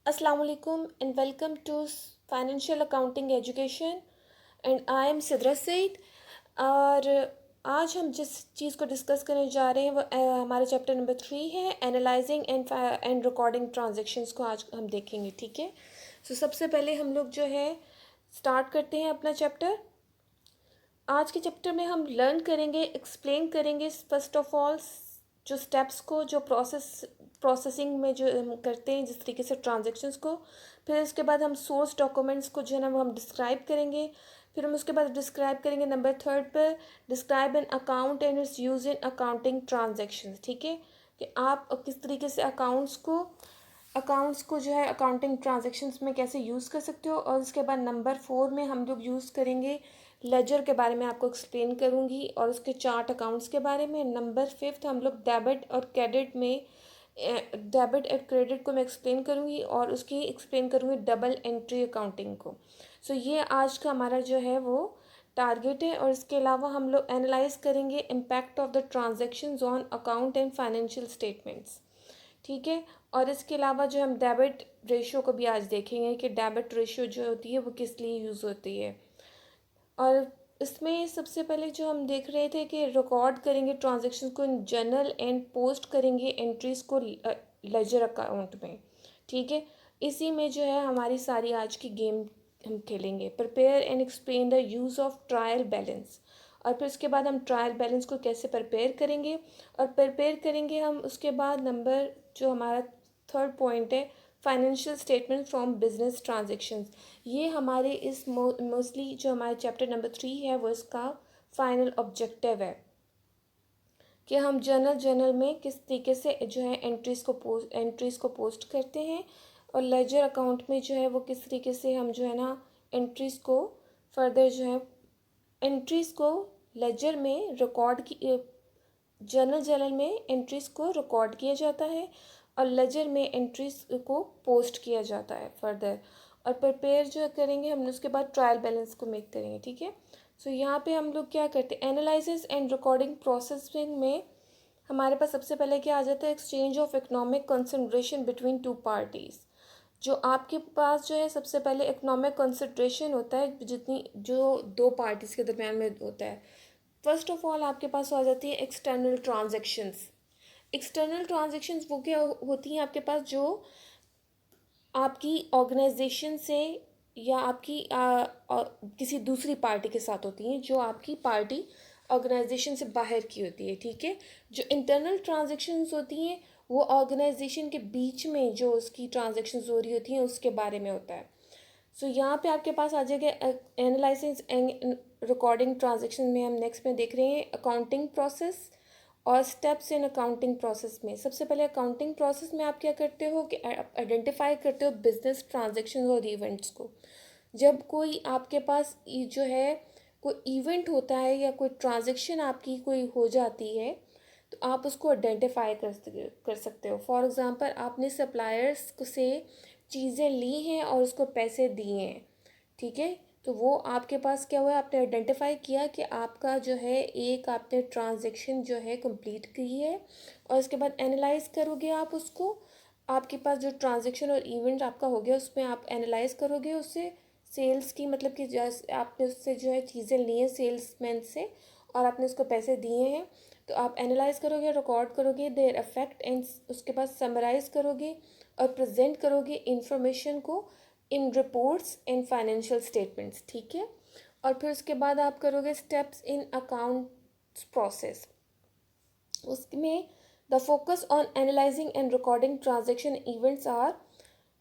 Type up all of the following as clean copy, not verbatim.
Assalamu alaikum and welcome to Financial Accounting Education and I am Sidra Saeed. और आज हम जिस चीज़ को डिस्कस करने जा रहे हैं वो हमारा चैप्टर नंबर 3 है, एनालाइजिंग एंड रिकॉर्डिंग ट्रांजैक्शंस को आज हम देखेंगे। ठीक है, सो सबसे पहले हम लोग जो है स्टार्ट करते हैं अपना चैप्टर। आज के चैप्टर में हम लर्न करेंगे, एक्सप्लेन करेंगे फर्स्ट ऑफ ऑल जो स्टेप्स को, जो प्रोसेसिंग में जो हम करते हैं जिस तरीके से ट्रांजैक्शंस को। फिर उसके बाद हम सोर्स डॉक्यूमेंट्स को जो है ना वो हम डिस्क्राइब करेंगे। फिर हम उसके बाद डिस्क्राइब करेंगे नंबर 3 पर describe an account and it's use in accounting transactions. ठीक है, कि आप किस तरीके से अकाउंट्स को जो है अकाउंटिंग ट्रांजेक्शन्स में कैसे यूज़ कर सकते हो। और उसके बाद नंबर 4 में हम लोग यूज़ करेंगे लेजर के बारे में, आपको एक्सप्लेन करूँगी, और उसके चार्ट अकाउंट्स के बारे में। नंबर 5 हम लोग डेबिट और क्रेडिट में, डेबिट और क्रेडिट को मैं एक्सप्लेन करूँगी और उसकी एक्सप्लेन करूँगी डबल एंट्री अकाउंटिंग को। सो ये आज का हमारा जो है वो टारगेट है। और इसके अलावा हम लोग एनालाइज करेंगे impact of the transactions on account and financial statements. ठीक है, और इसके अलावा जो हम डेबिट रेशियो को भी आज देखेंगे कि डेबिट रेशियो जो होती है वो किस लिए यूज़ होती है। और इसमें सबसे पहले जो हम देख रहे थे कि रिकॉर्ड करेंगे ट्रांजैक्शन को इन जर्नल एंड पोस्ट करेंगे एंट्रीज को लेजर अकाउंट में। ठीक है, इसी में जो है हमारी सारी आज की गेम हम खेलेंगे। Prepare and explain the use of trial balance. और फिर उसके बाद हम ट्रायल बैलेंस को कैसे प्रिपेयर करेंगे, और प्रिपेयर करेंगे हम उसके बाद नंबर जो हमारा 3rd पॉइंट है, financial statement from business transactions. ये हमारे इस मोस्टली जो हमारे चैप्टर नंबर 3 है वो इसका फाइनल ऑब्जेक्टिव है कि हम जर्नल में किस तरीके से जो है एंट्रीज़ को पोस्ट करते हैं, और लेजर अकाउंट में जो है वो किस तरीके से हम जो है ना एंट्रीज़ को फर्दर जो है एंट्रीज़ को लेजर में रिकॉर्ड की, जर्नल में एंट्रीज़ को रिकॉर्ड किया जाता है और लेजर में एंट्रीज को पोस्ट किया जाता है फर्दर। और प्रिपेयर जो करेंगे हम उसके बाद ट्रायल बैलेंस को मेक करेंगे। ठीक है, सो यहाँ पे हम लोग क्या करते हैं, एनालिसिस एंड रिकॉर्डिंग प्रोसेसिंग में हमारे पास सबसे पहले क्या आ जाता है, exchange of economic consideration between two parties. जो आपके पास जो है सबसे पहले इकोनॉमिक कंसिडरेशन होता है जितनी जो दो पार्टीज़ के दरम्यान में होता है। फर्स्ट ऑफ ऑल आपके पास आ जाती है एक्सटर्नल ट्रांजेक्शन्स। एक्सटर्नल ट्रांजेक्शन्स वो क्या होती हैं आपके पास, जो आपकी ऑर्गेनाइजेशन से या आपकी किसी दूसरी पार्टी के साथ होती हैं, जो आपकी पार्टी ऑर्गेनाइजेशन से बाहर की होती है। ठीक है, जो इंटरनल ट्रांजेक्शन्स होती हैं वो ऑर्गेनाइजेशन के बीच में जो उसकी ट्रांजेक्शन्स हो रही होती हैं उसके बारे में होता है। सो यहाँ पे आपके पास आ जाएगा एनालिसिस एंड रिकॉर्डिंग ट्रांजेक्शन में। हम नेक्स्ट में देख रहे हैं अकाउंटिंग प्रोसेस और स्टेप्स इन अकाउंटिंग प्रोसेस में। सबसे पहले अकाउंटिंग प्रोसेस में आप क्या करते हो कि आइडेंटिफाई करते हो बिजनेस ट्रांजेक्शन और इवेंट्स को। जब कोई आपके पास जो है कोई इवेंट होता है या कोई ट्रांजेक्शन आपकी कोई हो जाती है तो आप उसको आइडेंटिफाई कर सकते हो। फॉर एग्ज़ाम्पल आपने सप्लायर्स से चीज़ें ली हैं और उसको पैसे दिए हैं। ठीक है, तो वो आपके पास क्या हुआ, आपने आइडेंटिफाई किया कि आपका जो है एक आपने ट्रांजैक्शन जो है कंप्लीट की है। और उसके बाद एनालाइज करोगे आप उसको, आपके पास जो ट्रांजैक्शन और इवेंट आपका हो गया उसमें आप एनालाइज करोगे उससे सेल्स की, मतलब कि जैसे आपने उससे जो है चीज़ें ली हैं सेल्समैन से और आपने उसको पैसे दिए हैं, तो आप एनालाइज करोगे, रिकॉर्ड करोगे देयर इफेक्ट एंड उसके बाद समराइज करोगे और प्रेजेंट करोगे इंफॉर्मेशन को in reports and financial statements. ठीक है, और फिर उसके बाद आप करोगे स्टेप्स इन अकाउंट्स प्रोसेस। उसमें the focus on analysing and recording transaction events are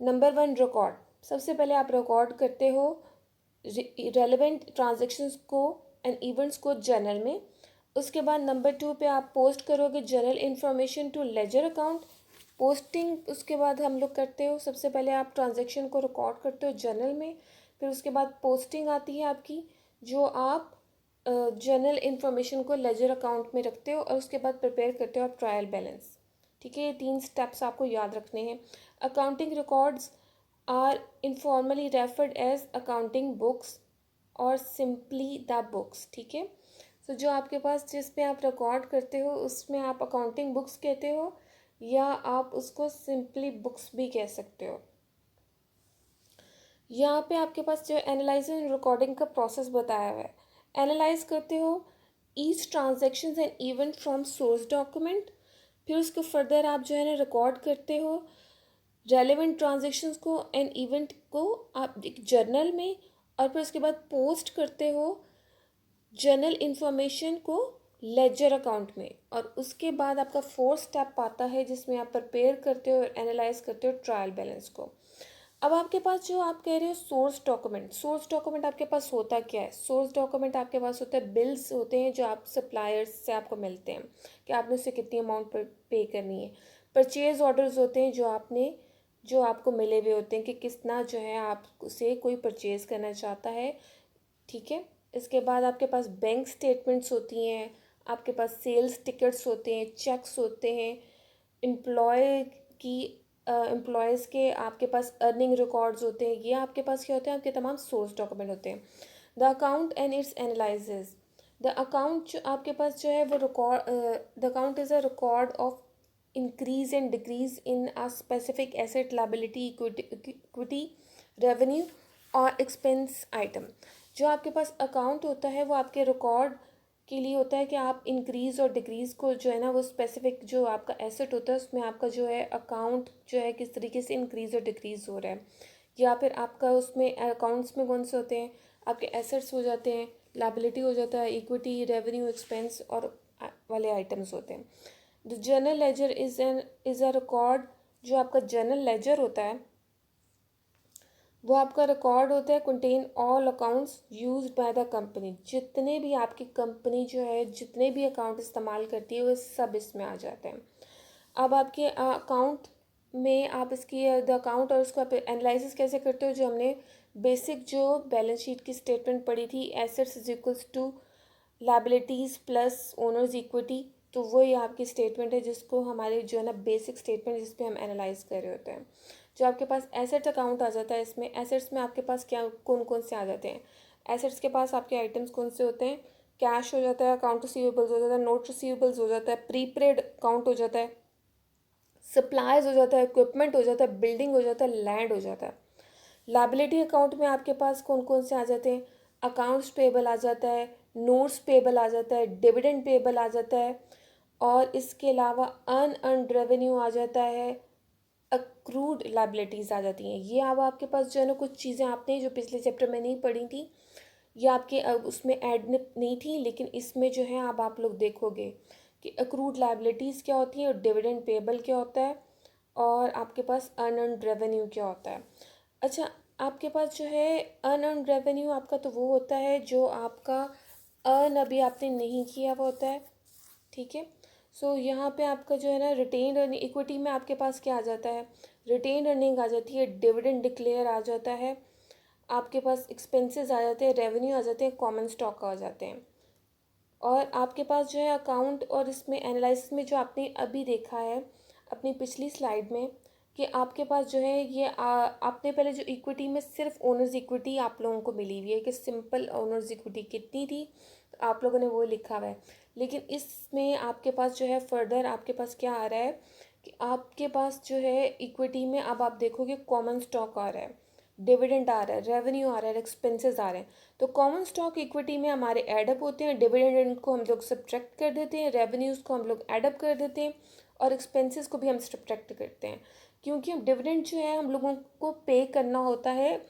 number 1 record. सबसे पहले आप रिकॉर्ड करते हो रेलेवेंट ट्रांजेक्शन्स को एंड इवेंट्स को जर्नल में। उसके बाद नंबर 2 पे आप पोस्ट करोगे general information to ledger account. Posting उसके बाद हम लोग करते हो, सबसे पहले आप ट्रांजैक्शन को रिकॉर्ड करते हो जर्नल में, फिर उसके बाद पोस्टिंग आती है आपकी, जो आप जनरल इन्फॉर्मेशन को लेजर अकाउंट में रखते हो, और उसके बाद प्रिपेयर करते हो आप ट्रायल बैलेंस। ठीक है, ये 3 स्टेप्स आपको याद रखने हैं। Accounting records are informally referred as accounting books और सिंपली द बुक्स। ठीक है, तो जो आपके पास जिसमें आप रिकॉर्ड करते हो उसमें आप अकाउंटिंग बुक्स कहते हो या आप उसको सिंपली बुक्स भी कह सकते हो। यहाँ पे आपके पास जो एनालाइज एंड रिकॉर्डिंग का प्रोसेस बताया हुआ है। एनालाइज करते हो each transaction and event from source document, फिर उसको फर्दर आप जो है ना रिकॉर्ड करते हो रेलेवेंट ट्रांजेक्शन्स को एंड इवेंट को आप एक जर्नल में, और फिर उसके बाद पोस्ट करते हो जर्नल इंफॉर्मेशन को लेजर अकाउंट में। और उसके बाद आपका फोर्थ स्टेप आता है जिसमें आप प्रिपेयर करते हो और एनालाइज करते हो ट्रायल बैलेंस को। अब आपके पास जो आप कह रहे हो सोर्स डॉक्यूमेंट आपके पास होता क्या है? सोर्स डॉक्यूमेंट आपके पास होता है बिल्स होते हैं जो आप सप्लायर्स से आपको मिलते हैं कि आपने उससे कितनी अमाउंट पर पे करनी है। परचेज ऑर्डर्स होते हैं जो आपको मिले हुए होते हैं कि कितना जो है आपसे कोई परचेज करना चाहता है, ठीक है। इसके बाद आपके पास बैंक स्टेटमेंट्स होती हैं, आपके पास सेल्स टिकट्स होते हैं, चेक्स होते हैं, एम्प्लॉय की एम्प्लॉयज़ के आपके पास अर्निंग रिकॉर्ड्स होते हैं। ये आपके पास क्या होते हैं? आपके तमाम सोर्स डॉक्यूमेंट होते हैं। The account and it's analysis. The account जो आपके पास जो है वो the account is a record of increase and decrease in a specific asset, liability, equity, revenue और expense item। जो आपके पास अकाउंट होता है वो आपके रिकॉर्ड के लिए होता है कि आप इंक्रीज़ और डिक्रीज़ को जो है ना वो स्पेसिफिक जो आपका एसेट होता है उसमें आपका जो है अकाउंट जो है किस तरीके से इंक्रीज़ और डिक्रीज़ हो रहा है, या फिर आपका उसमें अकाउंट्स में कौन से होते हैं? आपके एसेट्स हो जाते हैं, लाइबिलिटी हो जाता है, इक्विटी, रेवेन्यू, एक्सपेंस और वाले आइटम्स होते हैं। The journal ledger is a record. जो आपका जर्नल लेजर होता है वो आपका रिकॉर्ड होता है contain all accounts use by the company. जितने भी आपकी कंपनी जो है जितने भी अकाउंट इस्तेमाल करती है वो सब इसमें आ जाते हैं। अब आपके अकाउंट में आप इसकी द अकाउंट और उसको आप एनालिसिस कैसे करते हो? जो हमने बेसिक जो बैलेंस शीट की स्टेटमेंट पढ़ी थी, assets is equals to liabilities plus owners equity, तो वो ये आपकी स्टेटमेंट है जिसको हमारे जो है ना बेसिक स्टेटमेंट जिस पे हम एनालाइज कर रहे होते हैं। जो आपके पास एसेट्स अकाउंट आ जाता है, इसमें एसेट्स में आपके पास क्या कौन कौन से आ जाते हैं? एसेट्स के पास आपके आइटम्स कौन से होते हैं? कैश हो जाता है, अकाउंट रिसीवेबल्स हो जाता है, नोट रिसीवेबल्स हो जाता है, प्रीपेड अकाउंट हो जाता है, सप्लाईज हो जाता है, इक्विपमेंट हो जाता है, बिल्डिंग हो जाता है, लैंड हो जाता है। लाइबिलिटी अकाउंट में आपके पास कौन कौन से आ जाते हैं? अकाउंट्स पेबल आ जाता है, नोट्स पेबल आ जाता है, डिविडेंड पेबल आ जाता है, और इसके अलावा अनअर्न्ड रेवेन्यू आ जाता है, अक्रूड लाइबिलिटीज़ आ जाती हैं। ये अब आपके पास जो है ना कुछ चीज़ें आपने जो पिछले चैप्टर में नहीं पढ़ी थी, ये आपके अब उसमें ऐड नहीं थी, लेकिन इसमें जो है अब आप लोग देखोगे कि अक्रूड लाइबिलिटीज़ क्या होती हैं और डिविडेंड पेबल क्या होता है और आपके पास अनअर्न्ड रेवेन्यू क्या होता है। अच्छा, आपके पास जो है अनअर्न्ड रेवेन्यू आपका तो वो होता है जो आपका अर्न अभी आपने नहीं किया हुआ होता है, ठीक है। सो यहाँ पे आपका जो है ना रिटेन अर्निंग इक्विटी में आपके पास क्या आ जाता है? रिटेन अर्निंग आ जाती है, डिविडेंड डिक्लेयर आ जाता है, आपके पास एक्सपेंसेस आ जाते हैं, रेवेन्यू आ जाते हैं, कॉमन स्टॉक आ जाते हैं। और आपके पास जो है अकाउंट और इसमें एनालिसिस में जो आपने अभी देखा है अपनी पिछली स्लाइड में कि आपके पास जो है ये आपने पहले जो इक्विटी में सिर्फ ओनर्स इक्विटी आप लोगों को मिली हुई है कि सिंपल ओनर्स इक्विटी कितनी थी, तो आप लोगों ने वो लिखा हुआ है। लेकिन इसमें आपके पास जो है फर्दर आपके पास क्या आ रहा है कि आपके पास जो है इक्विटी में अब आप देखोगे कॉमन स्टॉक आ रहा है, डिविडेंड आ रहा है, रेवेन्यू आ रहा है, एक्सपेंसेस आ रहे हैं। तो कॉमन स्टॉक इक्विटी में हमारे एडअप होते हैं, डिविडेंड को हम लोग सब्ट्रैक्ट कर देते हैं, रेवेन्यूज़ को हम लोग एडअप कर देते हैं, और एक्सपेंसेस को भी हम सब्ट्रैक्ट करते हैं, क्योंकि हम डिविडेंड जो है हम लोगों को पे करना होता है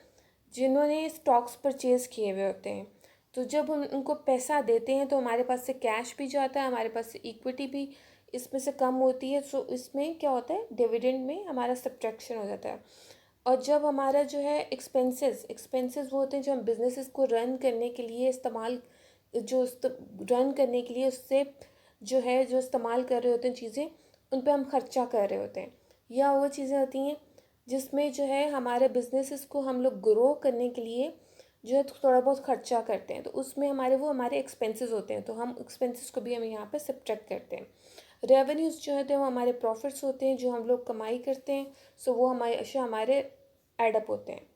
जिन्होंने स्टॉक्स परचेज़ किए हुए होते हैं। तो जब हम उनको पैसा देते हैं तो हमारे पास से कैश भी जाता है, हमारे पास से इक्विटी भी इसमें से कम होती है। सो इसमें क्या होता है, डिविडेंड में हमारा सब्ट्रैक्शन हो जाता है। और जब हमारा जो है एक्सपेंसेस वो होते हैं जो हम बिजनेसेस को रन करने के लिए इस्तेमाल रन करने के लिए उससे जो है जो इस्तेमाल कर रहे होते हैं चीज़ें, उन पे हम खर्चा कर रहे होते हैं, या वो चीज़ें होती हैं जिसमें जो है हमारे बिजनेसेस को हम लोग ग्रो करने के लिए जो है थोड़ा बहुत खर्चा करते हैं, तो उसमें हमारे एक्सपेंसेस होते हैं, तो हम एक्सपेंसेस को भी हम यहाँ पे सब्ट्रैक्ट करते हैं। रेवेन्यूज़ जो है तो वो हमारे प्रॉफिट्स होते हैं जो हम लोग कमाई करते हैं, सो वो हमारे एडअप होते हैं।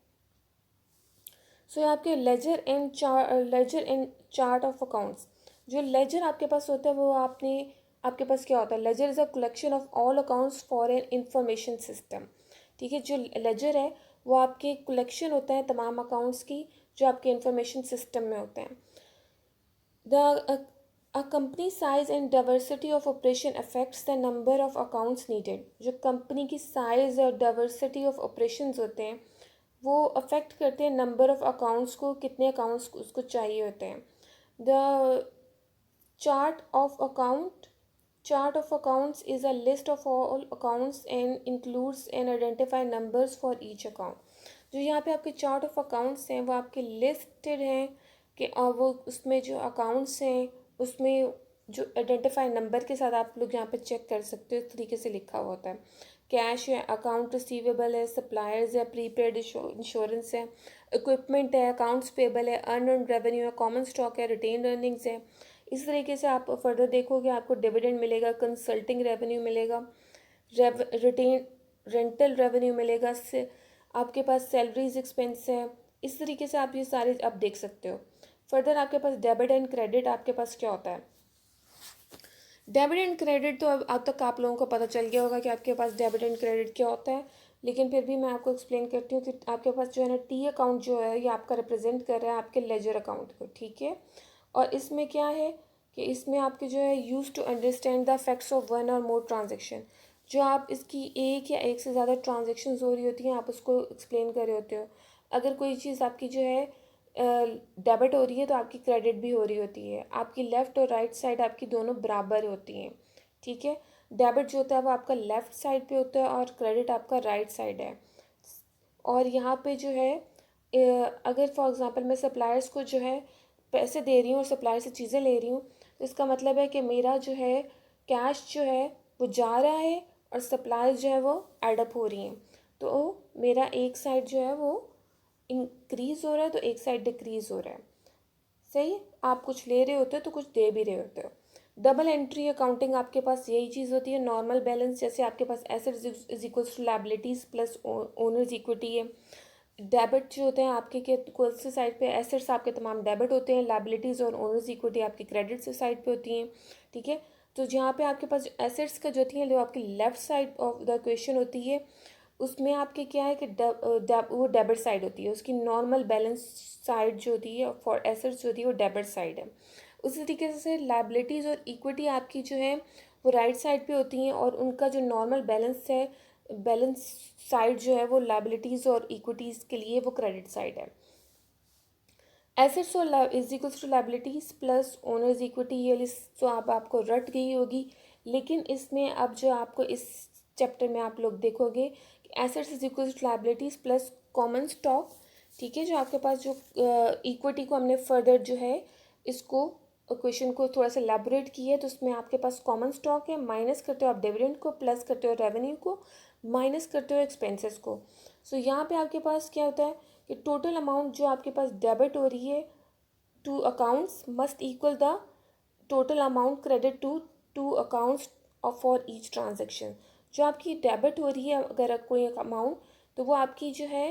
सो आपके ledger and chart of accounts. जो लेजर आपके पास होता है वो आपके पास क्या होता है? Laser is a collection of all accounts for an information system. ठीक है। जो लेजर है वो आपके कलेक्शन होता है तमाम अकाउंट्स की जो आपके इंफॉर्मेशन सिस्टम में होते हैं। The A company size and diversity of operation affects the number of accounts needed. जो कंपनी की साइज और डाइवर्सिटी ऑफ ऑपरेशंस होते हैं वो अफेक्ट करते हैं नंबर ऑफ अकाउंट्स को, कितने अकाउंट्स उसको चाहिए होते हैं। The chart of account Chart of accounts is a list of all accounts and includes and identify numbers for each account. जो यहाँ पे आपके चार्ट ऑफ अकाउंट्स हैं वो आपके लिस्टेड हैं कि और वो उसमें जो अकाउंट्स हैं उसमें जो आइडेंटिफाई नंबर के साथ आप लोग यहाँ पे चेक कर सकते हो, इस तरीके से लिखा हुआ होता है। कैश है, अकाउंट रिसीवेबल है, सप्लायर्स है, प्रीपेड इंश्योरेंस है, इक्विपमेंट है, अकाउंट्स पेबल है, अर्न रेवेन्यू है, कॉमन स्टॉक है, रिटेन अर्निंग्स है। इस तरीके से आप फर्दर देखोगे आपको डिविडेंड मिलेगा, कंसल्टिंग रेवेन्यू मिलेगा, रिटेन रेंटल रेवेन्यू मिलेगा, से आपके पास सैलरीज एक्सपेंस है। इस तरीके से आप ये सारे आप देख सकते हो। फर्दर आपके पास डेबिट एंड क्रेडिट आपके पास क्या होता है। डेबिट एंड क्रेडिट तो अब तक आप लोगों को पता चल गया होगा कि आपके पास डेबिट एंड क्रेडिट क्या होता है, लेकिन फिर भी मैं आपको एक्सप्लेन करती हूँ कि आपके पास जो है ना टी अकाउंट जो है ये आपका रिप्रेजेंट कर रहा है आपके लेजर अकाउंट को, ठीक है। और इसमें क्या है कि इसमें आपके जो है use to understand the facts of one और मोर ट्रांजेक्शन, जो आप इसकी एक या एक से ज़्यादा ट्रांजेक्शन्स हो रही होती हैं आप उसको एक्सप्लेन कर रहे होते हो। अगर कोई चीज़ आपकी जो है डेबिट हो रही है तो आपकी क्रेडिट भी हो रही होती है, आपकी लेफ़्ट और राइट साइड आपकी दोनों बराबर होती हैं, ठीक है। डेबिट जो होता है वो आपका लेफ़्ट साइड पे होता है और क्रेडिट आपका राइट साइड है। और यहाँ पे जो है अगर फॉर एग्ज़ाम्पल मैं सप्लायर्स को जो है पैसे दे रही हूँ और सप्लायर से चीज़ें ले रही हूँ तो इसका मतलब है कि मेरा जो है कैश जो है वो जा रहा है और सप्लायर्स जो है वो एडअप हो रही हैं। तो मेरा एक साइड जो है वो इंक्रीज़ हो रहा है तो एक साइड डिक्रीज़ हो रहा है, सही। आप कुछ ले रहे होते हो तो कुछ दे भी रहे होते हो। डबल एंट्री अकाउंटिंग आपके पास यही चीज़ होती है। नॉर्मल बैलेंस जैसे आपके पास assets is equals to liabilities plus owners equity है। डेबिट जो होते हैं आपके के कौन से साइड पे, एसेट्स आपके तमाम डेबिट होते हैं, लायबिलिटीज़ और ओनर्स इक्विटी आपकी क्रेडिट से साइड पे होती हैं, ठीक है। तो जहाँ पे आपके पास एसेट्स का जो होती है जो आपकी left side of the equation होती है उसमें आपके क्या है कि वो डेबिट साइड होती है, उसकी नॉर्मल बैलेंस साइड जो होती है फॉर एसेट्स जो होती है वो डेबिट साइड है। उसी तरीके से लायबिलिटीज़ और इक्विटी आपकी जो है वो राइट साइड पे होती हैं और उनका जो नॉर्मल बैलेंस है, बैलेंस साइड जो है वो लायबिलिटीज़ और इक्विटीज़ के लिए वो क्रेडिट साइड है। एसेट्स और is equals to liabilities plus owners equity, ये लिस्ट तो आपको रट गई होगी, लेकिन इसमें अब जो आपको इस चैप्टर में आप लोग देखोगे कि assets is equals to liabilities plus common stock, ठीक है। जो आपके पास जो इक्विटी को हमने फर्दर जो है इसको क्वेश्चन को थोड़ा सा एलैबोरेट किया है तो उसमें आपके पास कॉमन स्टॉक है, माइनस करते हो आप डिविडेंड को, प्लस करते हो रेवेन्यू को, माइनस करते हो एक्सपेंसेस को। सो यहाँ पे आपके पास क्या होता है कि टोटल अमाउंट जो आपके पास डेबिट हो रही है to accounts must equal the total amount credit to accounts for each transaction. जो आपकी डेबिट हो रही है अगर कोई अमाउंट तो वो आपकी जो है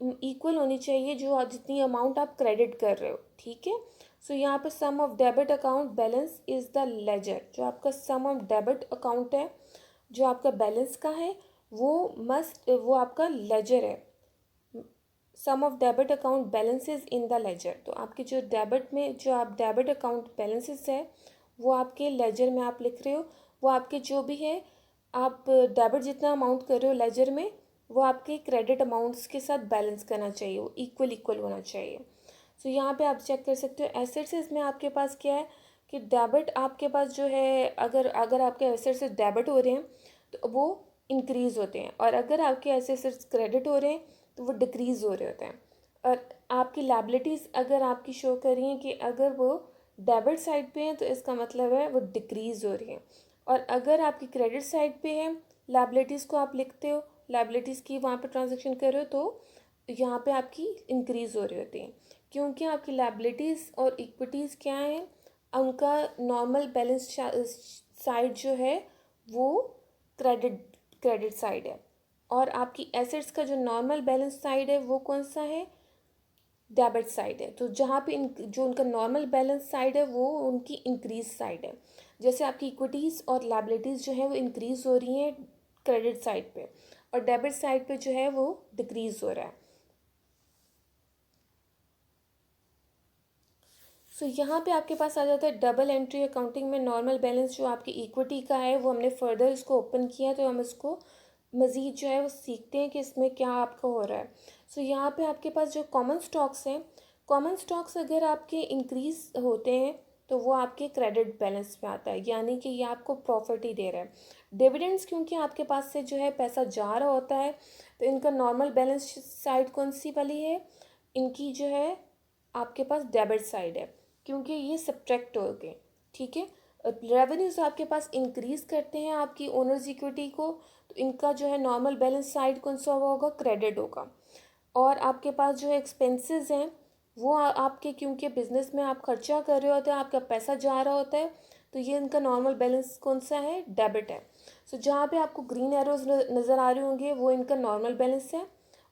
इक्वल होनी चाहिए जो जितनी अमाउंट आप क्रेडिट कर रहे हो, ठीक है। सो यहाँ पे sum of debit account balance is the ledger, जो आपका सम ऑफ डेबिट अकाउंट है जो आपका बैलेंस का है वो आपका लेजर है। Sum of debit account balances in the ledger, तो आपके जो डेबिट में जो आप डेबिट अकाउंट बैलेंसेस है वो आपके लेजर में आप लिख रहे हो, वो आपके जो भी है आप डेबिट जितना अमाउंट कर रहे हो लेजर में वो आपके क्रेडिट अमाउंट्स के साथ बैलेंस करना चाहिए, वो इक्वल होना चाहिए। सो यहाँ पे आप चेक कर सकते हो एसेट्स में आपके पास क्या है कि डेबिट आपके पास जो है अगर आपके एसेट्स डेबिट हो रहे हैं तो वो इंक्रीज़ होते हैं और अगर आपके एसेट्स क्रेडिट हो रहे हैं तो वो डिक्रीज़ हो रहे होते हैं। और आपकी लायबिलिटीज़ अगर आपकी शो कर रही हैं कि अगर वो डेबिट साइड पे हैं तो इसका मतलब है वो डिक्रीज़ हो रही हैं, और अगर आपकी क्रेडिट साइड पे है लायबिलिटीज़ को आप लिखते हो, लायबिलिटीज़ की वहाँ पे ट्रांजेक्शन कर रहे हो तो यहाँ पे आपकी इंक्रीज़ हो रही होती हैं, क्योंकि आपकी लायबिलिटीज़ और इक्विटीज़ क्या हैं, उनका नॉर्मल बैलेंस साइड जो है वो क्रेडिट साइड है, और आपकी एसेट्स का जो नॉर्मल बैलेंस साइड है वो कौन सा है, डेबिट साइड है। तो जहाँ पे जो उनका नॉर्मल बैलेंस साइड है वो उनकी इंक्रीज साइड है। जैसे आपकी इक्विटीज़ और लायबिलिटीज़ जो है वो इंक्रीज़ हो रही हैं क्रेडिट साइड पे, और डेबिट साइड पे जो है वो डिक्रीज़ हो रहा है। सो यहाँ पे आपके पास आ जाता है डबल एंट्री अकाउंटिंग में नॉर्मल बैलेंस जो आपकी इक्विटी का है वो हमने फर्दर इसको ओपन किया, तो हम इसको मज़ीद जो है वो सीखते हैं कि इसमें क्या आपका हो रहा है। सो यहाँ पे आपके पास जो कॉमन स्टॉक्स हैं, कॉमन स्टॉक्स अगर आपके इंक्रीज़ होते हैं तो वो आपके क्रेडिट बैलेंस में आता है, यानी कि ये आपको प्रॉफिट ही दे रहा है। डिविडेंड्स क्योंकि आपके पास से जो है पैसा जा रहा होता है, तो इनका नॉर्मल बैलेंस साइड कौन सी वाली है, इनकी जो है आपके पास डेबिट साइड है, क्योंकि ये सब्ट्रैक्ट हो गए। ठीक है, रेवेन्यूज आपके पास इंक्रीज करते हैं आपकी ओनर्स इक्विटी को, तो इनका जो है नॉर्मल बैलेंस साइड कौन सा होगा, क्रेडिट होगा। और आपके पास जो एक्सपेंसेस हैं वो आपके, क्योंकि बिजनेस में आप खर्चा कर रहे होते हैं, आपका पैसा जा रहा होता है, तो ये इनका नॉर्मल बैलेंस कौन सा है, डेबिट है। सो जहाँ पे आपको ग्रीन एरोज नज़र आ रहे होंगे वो इनका नॉर्मल बैलेंस है,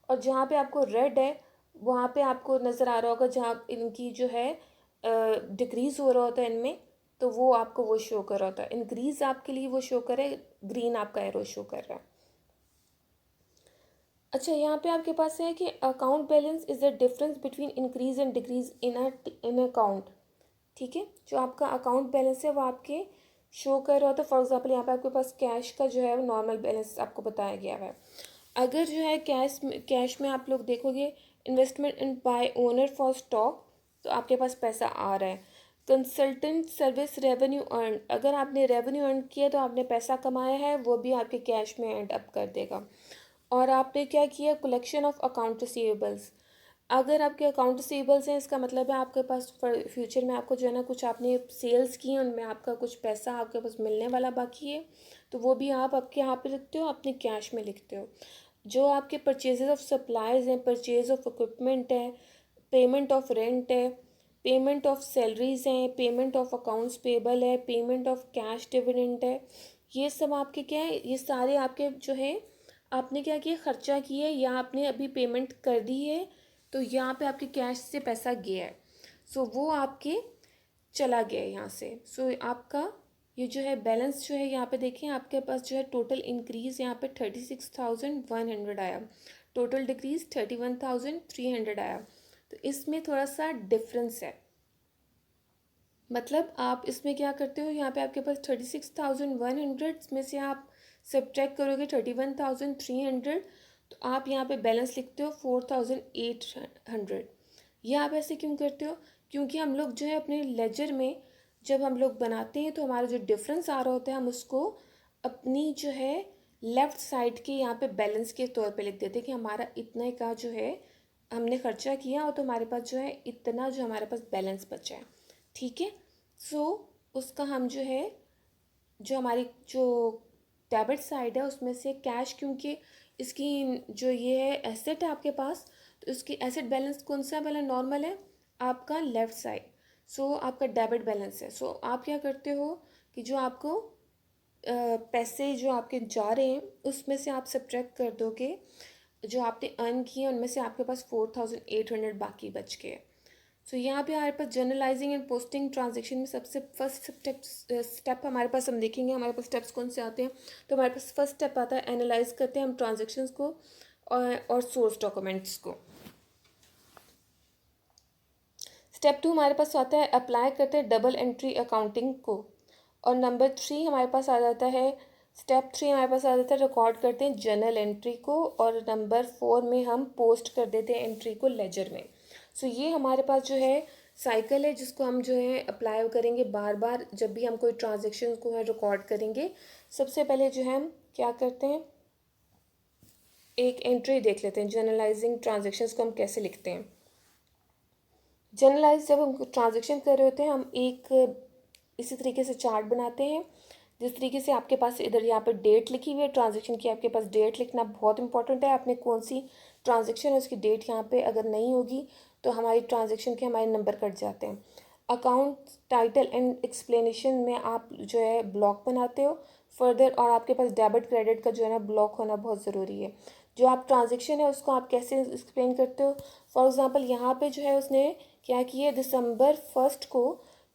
और जहाँ पे आपको रेड है वहाँ पे आपको नज़र आ रहा होगा जहाँ इनकी जो है डिक्रीज़ हो रहा होता है इनमें, तो वो आपको वो शो कर रहा होता है। इंक्रीज़ आपके लिए वो शो करे, ग्रीन आपका एरो शो कर रहा है। अच्छा, यहाँ पे आपके पास है कि account balance is the difference between increase and decrease in account. ठीक है, जो आपका अकाउंट बैलेंस है वो आपके शो कर रहा होता है। फॉर एग्जांपल यहाँ पे आपके पास कैश का जो है वो नॉर्मल बैलेंस आपको बताया गया है। अगर जो है कैश में आप लोग देखोगे investment in by owner for stock, तो आपके पास पैसा आ रहा है। कंसल्टेंट सर्विस रेवेन्यू अर्न, अगर आपने रेवेन्यू अर्न किया तो आपने पैसा कमाया है, वो भी आपके कैश में एंड अप कर देगा। और आपने क्या किया, कलेक्शन ऑफ अकाउंट रिसीवेबल्स, अगर आपके अकाउंट रिसीवेबल्स हैं इसका मतलब है आपके पास फ्यूचर में आपको जो है ना कुछ आपने सेल्स की हैं उनमें आपका कुछ पैसा आपके पास मिलने वाला बाकी है, तो वो भी आप आपके यहाँ पे लिखते हो, अपने कैश में लिखते हो। जो आपके परचेजेस ऑफ सप्लाईज हैं, परचेज ऑफ इक्विपमेंट है, पेमेंट ऑफ रेंट है, पेमेंट ऑफ सैलरीज हैं, पेमेंट ऑफ अकाउंट्स पेबल है, पेमेंट ऑफ कैश डिविडेंड है, ये सब आपके क्या है, ये सारे आपके जो है आपने क्या किया, खर्चा किया या आपने अभी पेमेंट कर दी है, तो यहाँ पे आपके कैश से पैसा गया है, सो वो आपके चला गया है यहाँ से। सो आपका ये जो है बैलेंस जो है यहाँ पे देखें आपके पास जो है टोटल इंक्रीज़ यहाँ पे 36,100 आया, टोटल डिक्रीज 31,300 आया। तो इसमें थोड़ा सा डिफरेंस है, मतलब आप इसमें क्या करते हो, यहाँ पे आपके पास 36,100 में से आप सब्ट्रैक्ट करोगे 31,300, तो आप यहाँ पे बैलेंस लिखते हो 4,800। ये आप ऐसे क्यों करते हो, क्योंकि हम लोग जो है अपने लेजर में जब हम लोग बनाते हैं तो हमारा जो डिफरेंस आ रहा होता है हम उसको अपनी जो है लेफ़्ट साइड के यहाँ पे बैलेंस के तौर पे लिख देते हैं कि हमारा इतने का जो है हमने खर्चा किया और तो हमारे पास जो है इतना जो हमारे पास बैलेंस बचा है। ठीक है, सो उसका हम जो है जो हमारी जो डेबिट साइड है उसमें से कैश, क्योंकि इसकी जो ये है एसेट है आपके पास, तो इसकी एसेट बैलेंस कौन सा वाला नॉर्मल है, आपका लेफ़्ट साइड। सो आपका डेबिट बैलेंस है। सो आप क्या करते हो कि जो आपको पैसे जो आपके जा रहे हैं उसमें से आप सब्ट्रैक्ट कर दोगे जो आपने अर्न किए, उनमें से आपके पास 4,800 बाकी बच गए। सो यहाँ पे हमारे पास जर्नलाइजिंग एंड पोस्टिंग ट्रांजेक्शन में सबसे फर्स्ट स्टेप हमारे पास हम देखेंगे हमारे पास स्टेप्स कौन से आते हैं। तो हमारे पास फर्स्ट स्टेप आता है एनालाइज करते हैं हम ट्रांजेक्शन्स को और सोर्स डॉक्यूमेंट्स को। स्टेप 2 हमारे पास आता है अप्लाई करते हैं डबल एंट्री अकाउंटिंग को। और नंबर 3 हमारे पास आ जाता है, स्टेप 3 हमारे पास आ जाता है रिकॉर्ड करते हैं जर्नल एंट्री को। और नंबर 4 में हम पोस्ट कर देते हैं एंट्री को लेजर में। सो ये हमारे पास जो है साइकिल है जिसको हम जो है अप्लाई करेंगे बार बार जब भी हम कोई ट्रांजेक्शन को है रिकॉर्ड करेंगे। सबसे पहले जो है हम क्या करते हैं, एक एंट्री देख लेते हैं जर्नलाइजिंग ट्रांजेक्शन्स को हम कैसे लिखते हैं। जनरलाइज जब हम ट्रांजेक्शन कर रहे होते हैं हम एक इसी तरीके से चार्ट बनाते हैं जिस तरीके से आपके पास इधर यहाँ पर डेट लिखी हुई है ट्रांजेक्शन की, आपके पास डेट लिखना बहुत इंपॉर्टेंट है। आपने कौन सी ट्रांजेक्शन है उसकी डेट यहाँ पे अगर नहीं होगी तो हमारी ट्रांजेक्शन के हमारे नंबर कट जाते हैं। अकाउंट टाइटल एंड एक्सप्लेनेशन में आप जो है ब्लॉक बनाते हो फर्दर, और आपके पास डेबिट क्रेडिट का जो है ना ब्लॉक होना बहुत ज़रूरी है। जो आप ट्रांजेक्शन है उसको आप कैसे एक्सप्लेन करते हो, फॉर एग्ज़ाम्पल यहाँ पे जो है उसने क्या किया, दिसंबर 1 को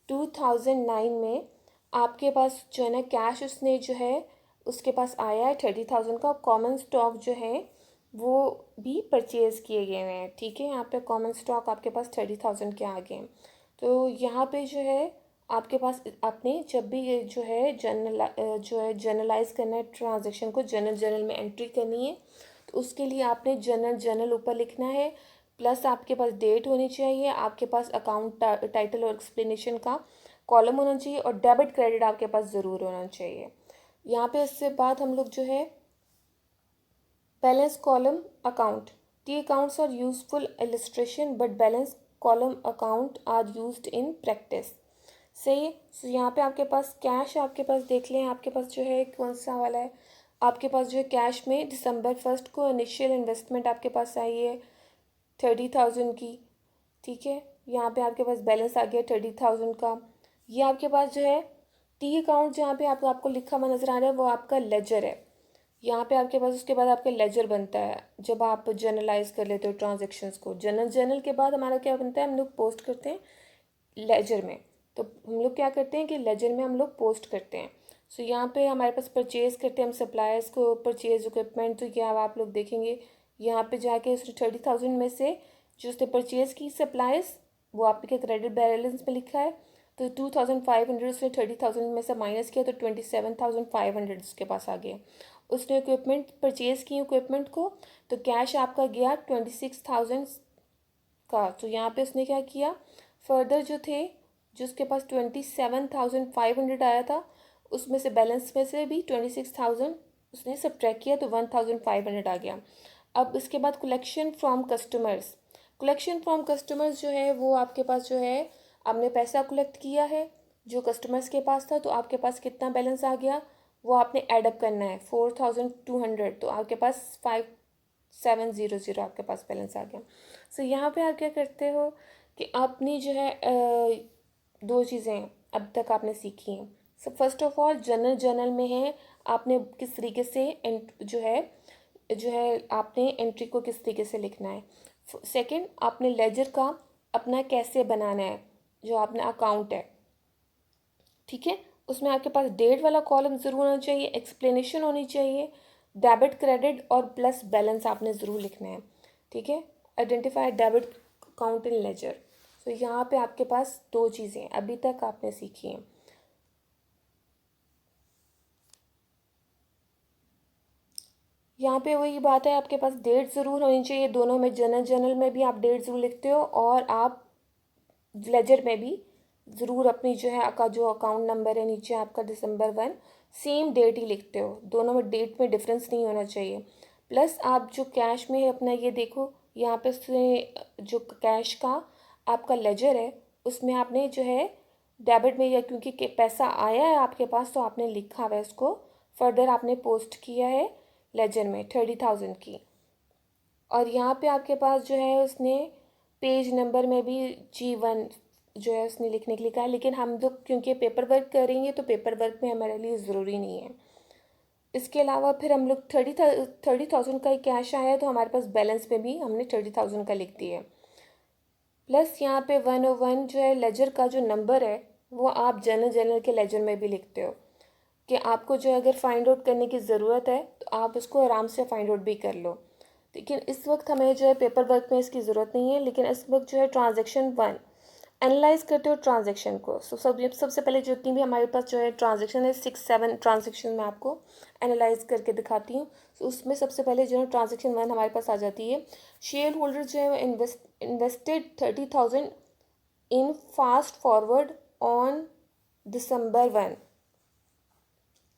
2009 में आपके पास जो है ना कैश उसने जो है उसके पास आया है 30,000 का। कॉमन स्टॉक जो है वो भी परचेज़ किए गए हैं, ठीक है। यहाँ पे कॉमन स्टॉक आपके पास 30,000 के आ गए हैं। तो यहाँ पे जो है आपके पास आपने जब भी ये जो है जर्नलाइज करना है ट्रांजेक्शन को, जर्नल में एंट्री करनी है, तो उसके लिए आपने जर्नल ऊपर लिखना है, प्लस आपके पास डेट होनी चाहिए, आपके पास अकाउंट टाइटल और एक्सप्लेनेशन का कॉलम होना चाहिए, और डेबिट क्रेडिट आपके पास ज़रूर होना चाहिए। यहाँ पे इससे बाद हम लोग जो है balance column account, T accounts are useful illustration but balance column account are used in practice. सही है। सो यहाँ पे आपके पास कैश, आपके पास देख लें आपके पास जो है कौन सा वाला है। आपके पास जो है कैश में दिसंबर 1 को इनिशियल इन्वेस्टमेंट आपके पास आई है 30,000 की, ठीक है। यहाँ पे आपके पास बैलेंस आ गया 30,000 का। ये आपके पास जो है टी अकाउंट जहाँ पे आपको लिखा हुआ नज़र आ रहा है वो आपका लेजर है। यहाँ पे आपके पास उसके बाद आपका लेजर बनता है जब आप जर्नलाइज कर लेते हो ट्रांजेक्शन्स को। जर्नल के बाद हमारा क्या बनता है, हम लोग पोस्ट करते हैं लेजर में। तो हम लोग क्या करते हैं कि लेजर में हम लोग पोस्ट करते हैं। सो यहाँ पे हमारे पास परचेज़ करते हैं हम सप्लायर्स को परचेज इक्विपमेंट। तो क्या आप लोग देखेंगे यहाँ पे जाके उसने 30,000 में से जो उसने परचेज़ की सप्लायर्स वो आपके क्रेडिट बैलेंस में लिखा है। तो 2,500 उसने 30,000 में से माइनस किया तो 27,500 उसके पास आ गया। उसने इक्विपमेंट परचेज़ की इक्विपमेंट को, तो कैश आपका गया 26,000 का। तो यहाँ पे उसने क्या किया, फर्दर जो थे जो उसके पास 27,500 आया था उसमें से बैलेंस में से भी 26,000 उसने सब्ट्रैक्ट किया तो 1,500 आ गया। अब इसके बाद collection from customers. Collection from customers जो है वो आपके पास जो है आपने पैसा कलेक्ट किया है जो कस्टमर्स के पास था, तो आपके पास कितना बैलेंस आ गया वो आपने एडअप करना है 4,200, तो आपके पास 5,700 आपके पास बैलेंस आ गया। सो यहाँ पे आप क्या करते हो कि आपने जो है दो चीज़ें अब तक आपने सीखी हैं। So first of all journal में है आपने किस तरीके से जो है आपने एंट्री को किस तरीके से लिखना है। सेकंड, आपने लेजर का अपना कैसे बनाना है जो अपना अकाउंट है, ठीक है। उसमें आपके पास डेट वाला कॉलम ज़रूर होना चाहिए, एक्सप्लेनेशन होनी चाहिए, डेबिट क्रेडिट और प्लस बैलेंस आपने ज़रूर लिखना है, ठीक है। Identify debit account in ledger. तो यहाँ पे आपके पास दो चीज़ें अभी तक आपने सीखी हैं। यहाँ पे वही बात है, आपके पास डेट ज़रूर होनी चाहिए दोनों में। जर्नल में भी आप डेट ज़रूर लिखते हो और आप लेजर में भी ज़रूर अपनी जो है जो अकाउंट नंबर है नीचे आपका दिसंबर 1 सेम डेट ही लिखते हो। दोनों में डेट में डिफरेंस नहीं होना चाहिए। प्लस आप जो कैश में है अपना ये देखो यहाँ पे से जो कैश का आपका लेजर है उसमें आपने जो है डेबिट में या क्योंकि पैसा आया है आपके पास तो आपने लिखा हुआ है उसको, फर्दर आपने पोस्ट किया है लेजर में 30,000 की। और यहाँ पे आपके पास जो है उसने पेज नंबर में भी G1 जो है उसने लिखने के लिए कहा है, लेकिन हम लोग क्योंकि पेपर वर्क करेंगे तो पेपर वर्क में हमारे लिए ज़रूरी नहीं है। इसके अलावा फिर हम लोग 30,000 का ही कैश आया है तो हमारे पास बैलेंस में भी हमने 30,000 का लिख दिया है। प्लस यहाँ पे 101 जो है लेजर का जो नंबर है वो आप जर्नल के लेजर में भी लिखते हो कि आपको जो है अगर फाइंड आउट करने की ज़रूरत है तो आप उसको आराम से फाइंड आउट भी कर लो। लेकिन इस वक्त हमें जो है पेपर वर्क में इसकी ज़रूरत नहीं है। लेकिन इस वक्त जो है ट्रांजेक्शन 1 एनालाइज करते हो ट्रांजेक्शन को। सबसे पहले जितनी भी हमारे पास जो है ट्रांजेक्शन है 6-7 ट्रांजेक्शन मैं आपको एनालाइज करके दिखाती हूँ। तो उसमें सबसे पहले जो है ट्रांजेक्शन 1 हमारे पास आ जाती है। शेयर होल्डर जो है invested 30,000 in fast forward on December 1।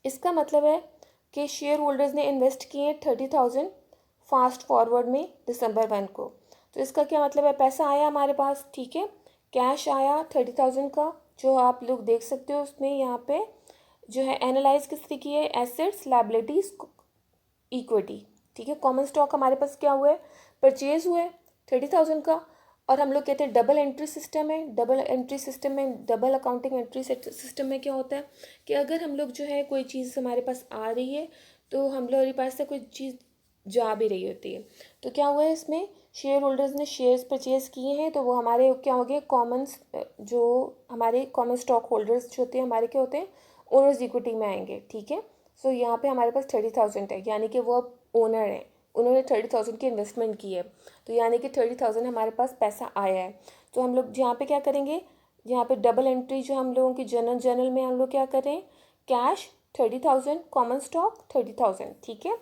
इसका मतलब है कि शेयर होल्डर्स ने इन्वेस्ट किए 30,000 फास्ट फॉरवर्ड में दिसंबर 1 को। तो इसका क्या मतलब है, पैसा आया हमारे पास, ठीक है, कैश आया 30,000 का जो आप लोग देख सकते हो। उसमें यहाँ पे जो है एनालाइज किस तरीके की है, एसेट्स लायबिलिटीज इक्विटी, ठीक है। कॉमन स्टॉक हमारे पास क्या हुआ है, परचेज हुआ है 30,000 का। और हम लोग कहते हैं डबल एंट्री सिस्टम है। डबल एंट्री सिस्टम में, डबल अकाउंटिंग एंट्री सिस्टम में क्या होता है कि अगर हम लोग जो है कोई चीज़ हमारे पास आ रही है तो हम लोग के पास से कोई चीज़ जा भी रही होती है। तो क्या हुआ है, इसमें शेयर होल्डर्स ने शेयर्स परचेज किए हैं तो वो हमारे क्या हो गए, जो हमारे कॉमन स्टॉक होल्डर्स जो होते हैं हमारे क्या होते हैं, ओनर्स इक्विटी में आएंगे, ठीक है। सो यहाँ पे हमारे पास 30,000 है, यानी कि वो ओनर है, उन्होंने 30,000 की इन्वेस्टमेंट की है, तो यानी कि 30,000 हमारे पास पैसा आया है। तो हम लोग यहाँ पे क्या करेंगे, यहाँ पे डबल एंट्री जो हम लोगों की जनरल में हम लोग क्या करें, कैश 30,000, कॉमन स्टॉक 30,000, ठीक है।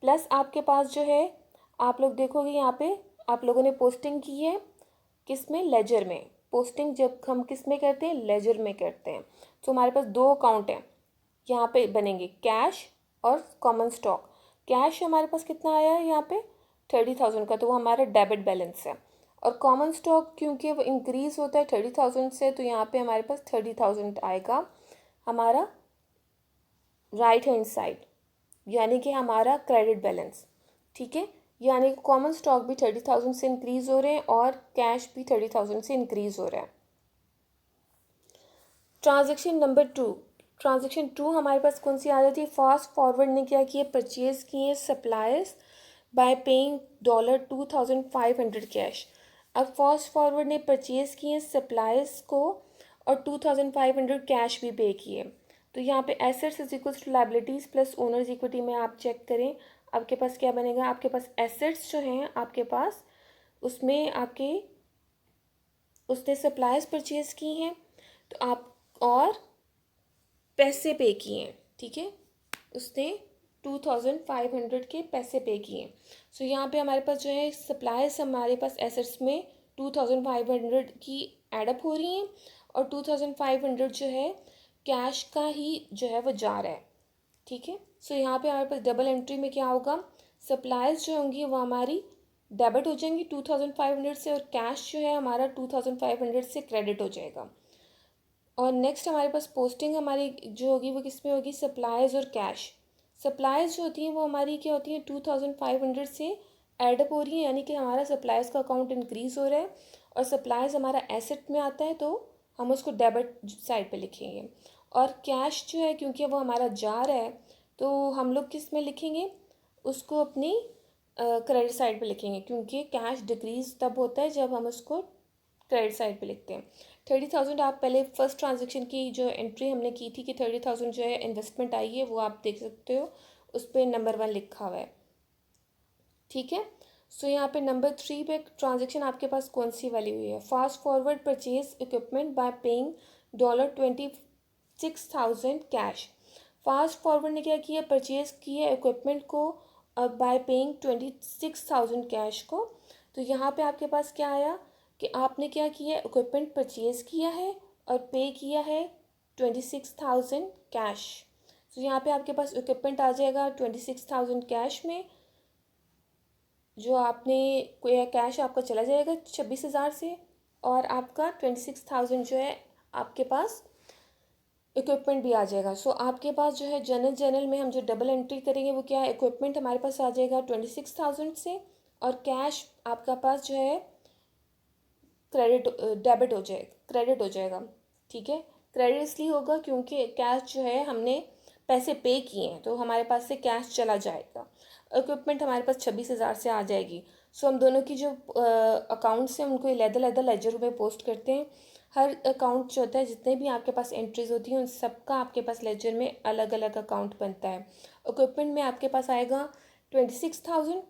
प्लस आपके पास जो है, आप लोग देखोगे यहाँ पे आप लोगों ने पोस्टिंग की है किस में, लेजर में। पोस्टिंग जब हम किस में करते हैं, लेजर में करते हैं। तो हमारे पास दो अकाउंट हैं यहाँ पे बनेंगे, कैश और कॉमन स्टॉक। कैश हमारे पास कितना आया है यहाँ पे 30,000 का, तो वो हमारा डेबिट बैलेंस है। और कॉमन स्टॉक क्योंकि वो इंक्रीज़ होता है 30,000 से, तो यहाँ पे हमारे पास 30,000 आएगा हमारा राइट हैंड साइड, यानी कि हमारा क्रेडिट बैलेंस, ठीक है। यानी कि कॉमन स्टॉक भी 30,000 से इंक्रीज़ हो रहे हैं और कैश भी 30,000 से इंक्रीज़ हो रहा है। ट्रांजेक्शन नंबर 2, ट्रांजेक्शन 2 हमारे पास कौन सी आ जाती है, फास्ट फॉरवर्ड ने क्या किया, परचेज़ किए सप्लायर्स बाय पेइंग $2,500 कैश। अब फास्ट फॉरवर्ड ने परचेज़ किए सप्लायर्स को और 2,500 कैश भी पे किए। तो यहाँ पे assets is equals to liabilities plus owners equity में आप चेक करें, आपके पास क्या बनेगा, आपके पास एसेट्स जो हैं आपके पास, उसमें आपके उसने सप्लायर्स परचेज़ की हैं, तो आप और पैसे पे किए हैं, ठीक है, उसने 2,500 के पैसे पे किए। सो यहाँ पे हमारे पास जो है सप्लायर्स हमारे पास एसेट्स में 2,500 की एडअप हो रही हैं और 2,500 जो है कैश का ही जो है वो जा रहा है, ठीक है। सो यहाँ पे हमारे पास डबल एंट्री में क्या होगा, सप्लायर्स जो होंगी वो हमारी डेबिट हो जाएंगी 2,500 से और कैश जो है हमारा 2,500 से क्रेडिट हो जाएगा। और नेक्स्ट हमारे पास पोस्टिंग हमारी जो होगी वो किस में होगी, सप्लायर्स और कैश। सप्लायर्स जो होती हैं वो हमारी क्या होती हैं 2,500 से एडअप हो रही है, यानी कि हमारा सप्लायर्स का अकाउंट इंक्रीज़ हो रहा है और सप्लायर्स हमारा एसेट में आता है, तो हम उसको डेबिट साइड पे लिखेंगे। और कैश जो है क्योंकि वो हमारा जा रहा है, तो हम लोग किस में लिखेंगे, उसको अपनी क्रेडिट साइड पे लिखेंगे, क्योंकि कैश डिक्रीज तब होता है जब हम उसको क्रेडिट साइड पे लिखते हैं। 30,000 आप पहले फर्स्ट ट्रांजेक्शन की जो एंट्री हमने की थी कि 30,000 जो है इन्वेस्टमेंट आई है, वो आप देख सकते हो, उस पर नंबर 1 लिखा हुआ है, ठीक है। सो यहाँ पे नंबर 3 पे ट्रांजेक्शन आपके पास कौन सी वाली हुई है, fast forward purchase equipment bye paying $26,000 cash. Fast forward ने क्या किया, परचेज किया इक्विपमेंट को बाय पेइंग 26,000 कैश को। तो यहाँ पे आपके पास क्या आया कि आपने क्या किया, इक्विपमेंट परचेज किया है और पे किया है 26,000 कैश। तो यहाँ पे आपके पास इक्विपमेंट आ जाएगा 26,000 कैश में, जो आपने कोई कैश आपका चला जाएगा 26,000 से, और आपका 26,000 जो है आपके पास इक्विपमेंट भी आ जाएगा। सो आपके पास जो है जनरल में हम जो डबल एंट्री करेंगे वो क्या है, इक्विपमेंट हमारे पास आ जाएगा 26,000 से और कैश आपका पास जो है क्रेडिट हो जाएगा, ठीक है। क्रेडिट इसलिए होगा क्योंकि कैश जो है हमने पैसे पे किए हैं, तो हमारे पास से कैश चला जाएगा। इक्विपमेंट हमारे पास 26,000 से आ जाएगी। सो हम दोनों की जो अकाउंट्स हैं उनको अलग लेजर में पोस्ट करते हैं। हर अकाउंट जो होता है, जितने भी आपके पास एंट्रीज होती हैं उन सबका आपके पास लेजर में अलग अलग अकाउंट बनता है। इक्विपमेंट में आपके पास आएगा 26,000,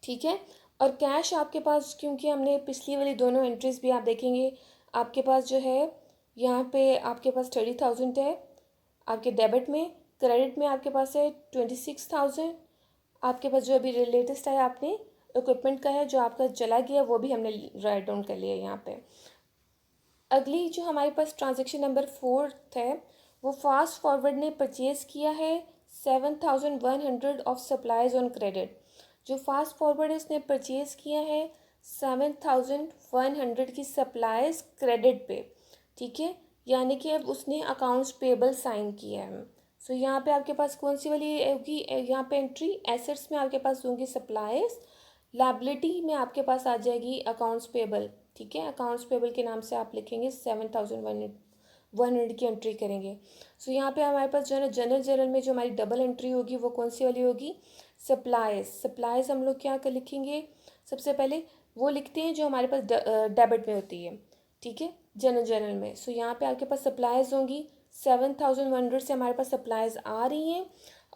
ठीक है। और कैश आपके पास, क्योंकि हमने पिछली वाली दोनों एंट्रीज भी आप देखेंगे, आपके पास जो है यहाँ पे आपके पास 30,000 है आपके डेबिट में, क्रेडिट में आपके पास है 26,000। आपके पास जो अभी लेटेस्ट है आपने इक्विपमेंट का है, जो आपका चला गया वो भी हमने राइट डाउन कर लिया यहाँ पे। अगली जो हमारे पास ट्रांजेक्शन नंबर 4 है, वो फास्ट फॉरवर्ड ने परचेज़ किया है 7,100 ऑफ सप्लाईज ऑन क्रेडिट। जो फास्ट फॉरवर्ड इसने परचेज़ किया है 7,100 की सप्लाईज क्रेडिट पे, ठीक है, यानी कि अब उसने अकाउंट्स पेबल साइन किया है। सो यहाँ पे आपके पास कौन सी वाली होगी, यहाँ पे एंट्री एसेट्स में आपके पास होंगी सप्लाईज, लाइबिलिटी में आपके पास आ जाएगी अकाउंट्स पेबल, ठीक है। अकाउंट्स पेबल के नाम से आप लिखेंगे 7,100 की एंट्री करेंगे। सो यहाँ पे हमारे पास जो है ना जनरल में जो हमारी डबल एंट्री होगी वो कौन सी वाली होगी, सप्लाईज हम लोग क्या कर लिखेंगे, सबसे पहले वो लिखते हैं जो हमारे पास डेबिट में होती है, ठीक है, जनरल में। सो यहाँ पे आपके पास सप्लाईज होंगी 7,100 से हमारे पास सप्लाईज आ रही हैं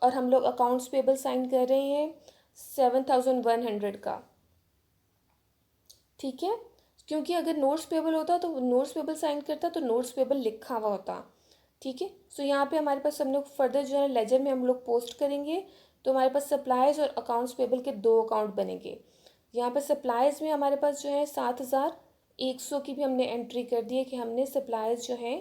और हम लोग अकाउंट्स पेबल साइन कर रहे हैं 7,100 का, ठीक है। क्योंकि अगर नोट्स पेबल होता तो नोट्स पेबल साइन करता तो नोट्स पेबल लिखा हुआ होता, ठीक है। सो यहाँ पे हमारे पास हम लोग फर्दर जो है लेजर में हम लोग पोस्ट करेंगे, तो हमारे पास सप्लाईज और अकाउंट्स पेबल के दो अकाउंट बनेंगे। यहाँ पे सप्लाईज में हमारे पास जो है 7,100 की भी हमने एंट्री कर दी है कि हमने सप्लाईज जो है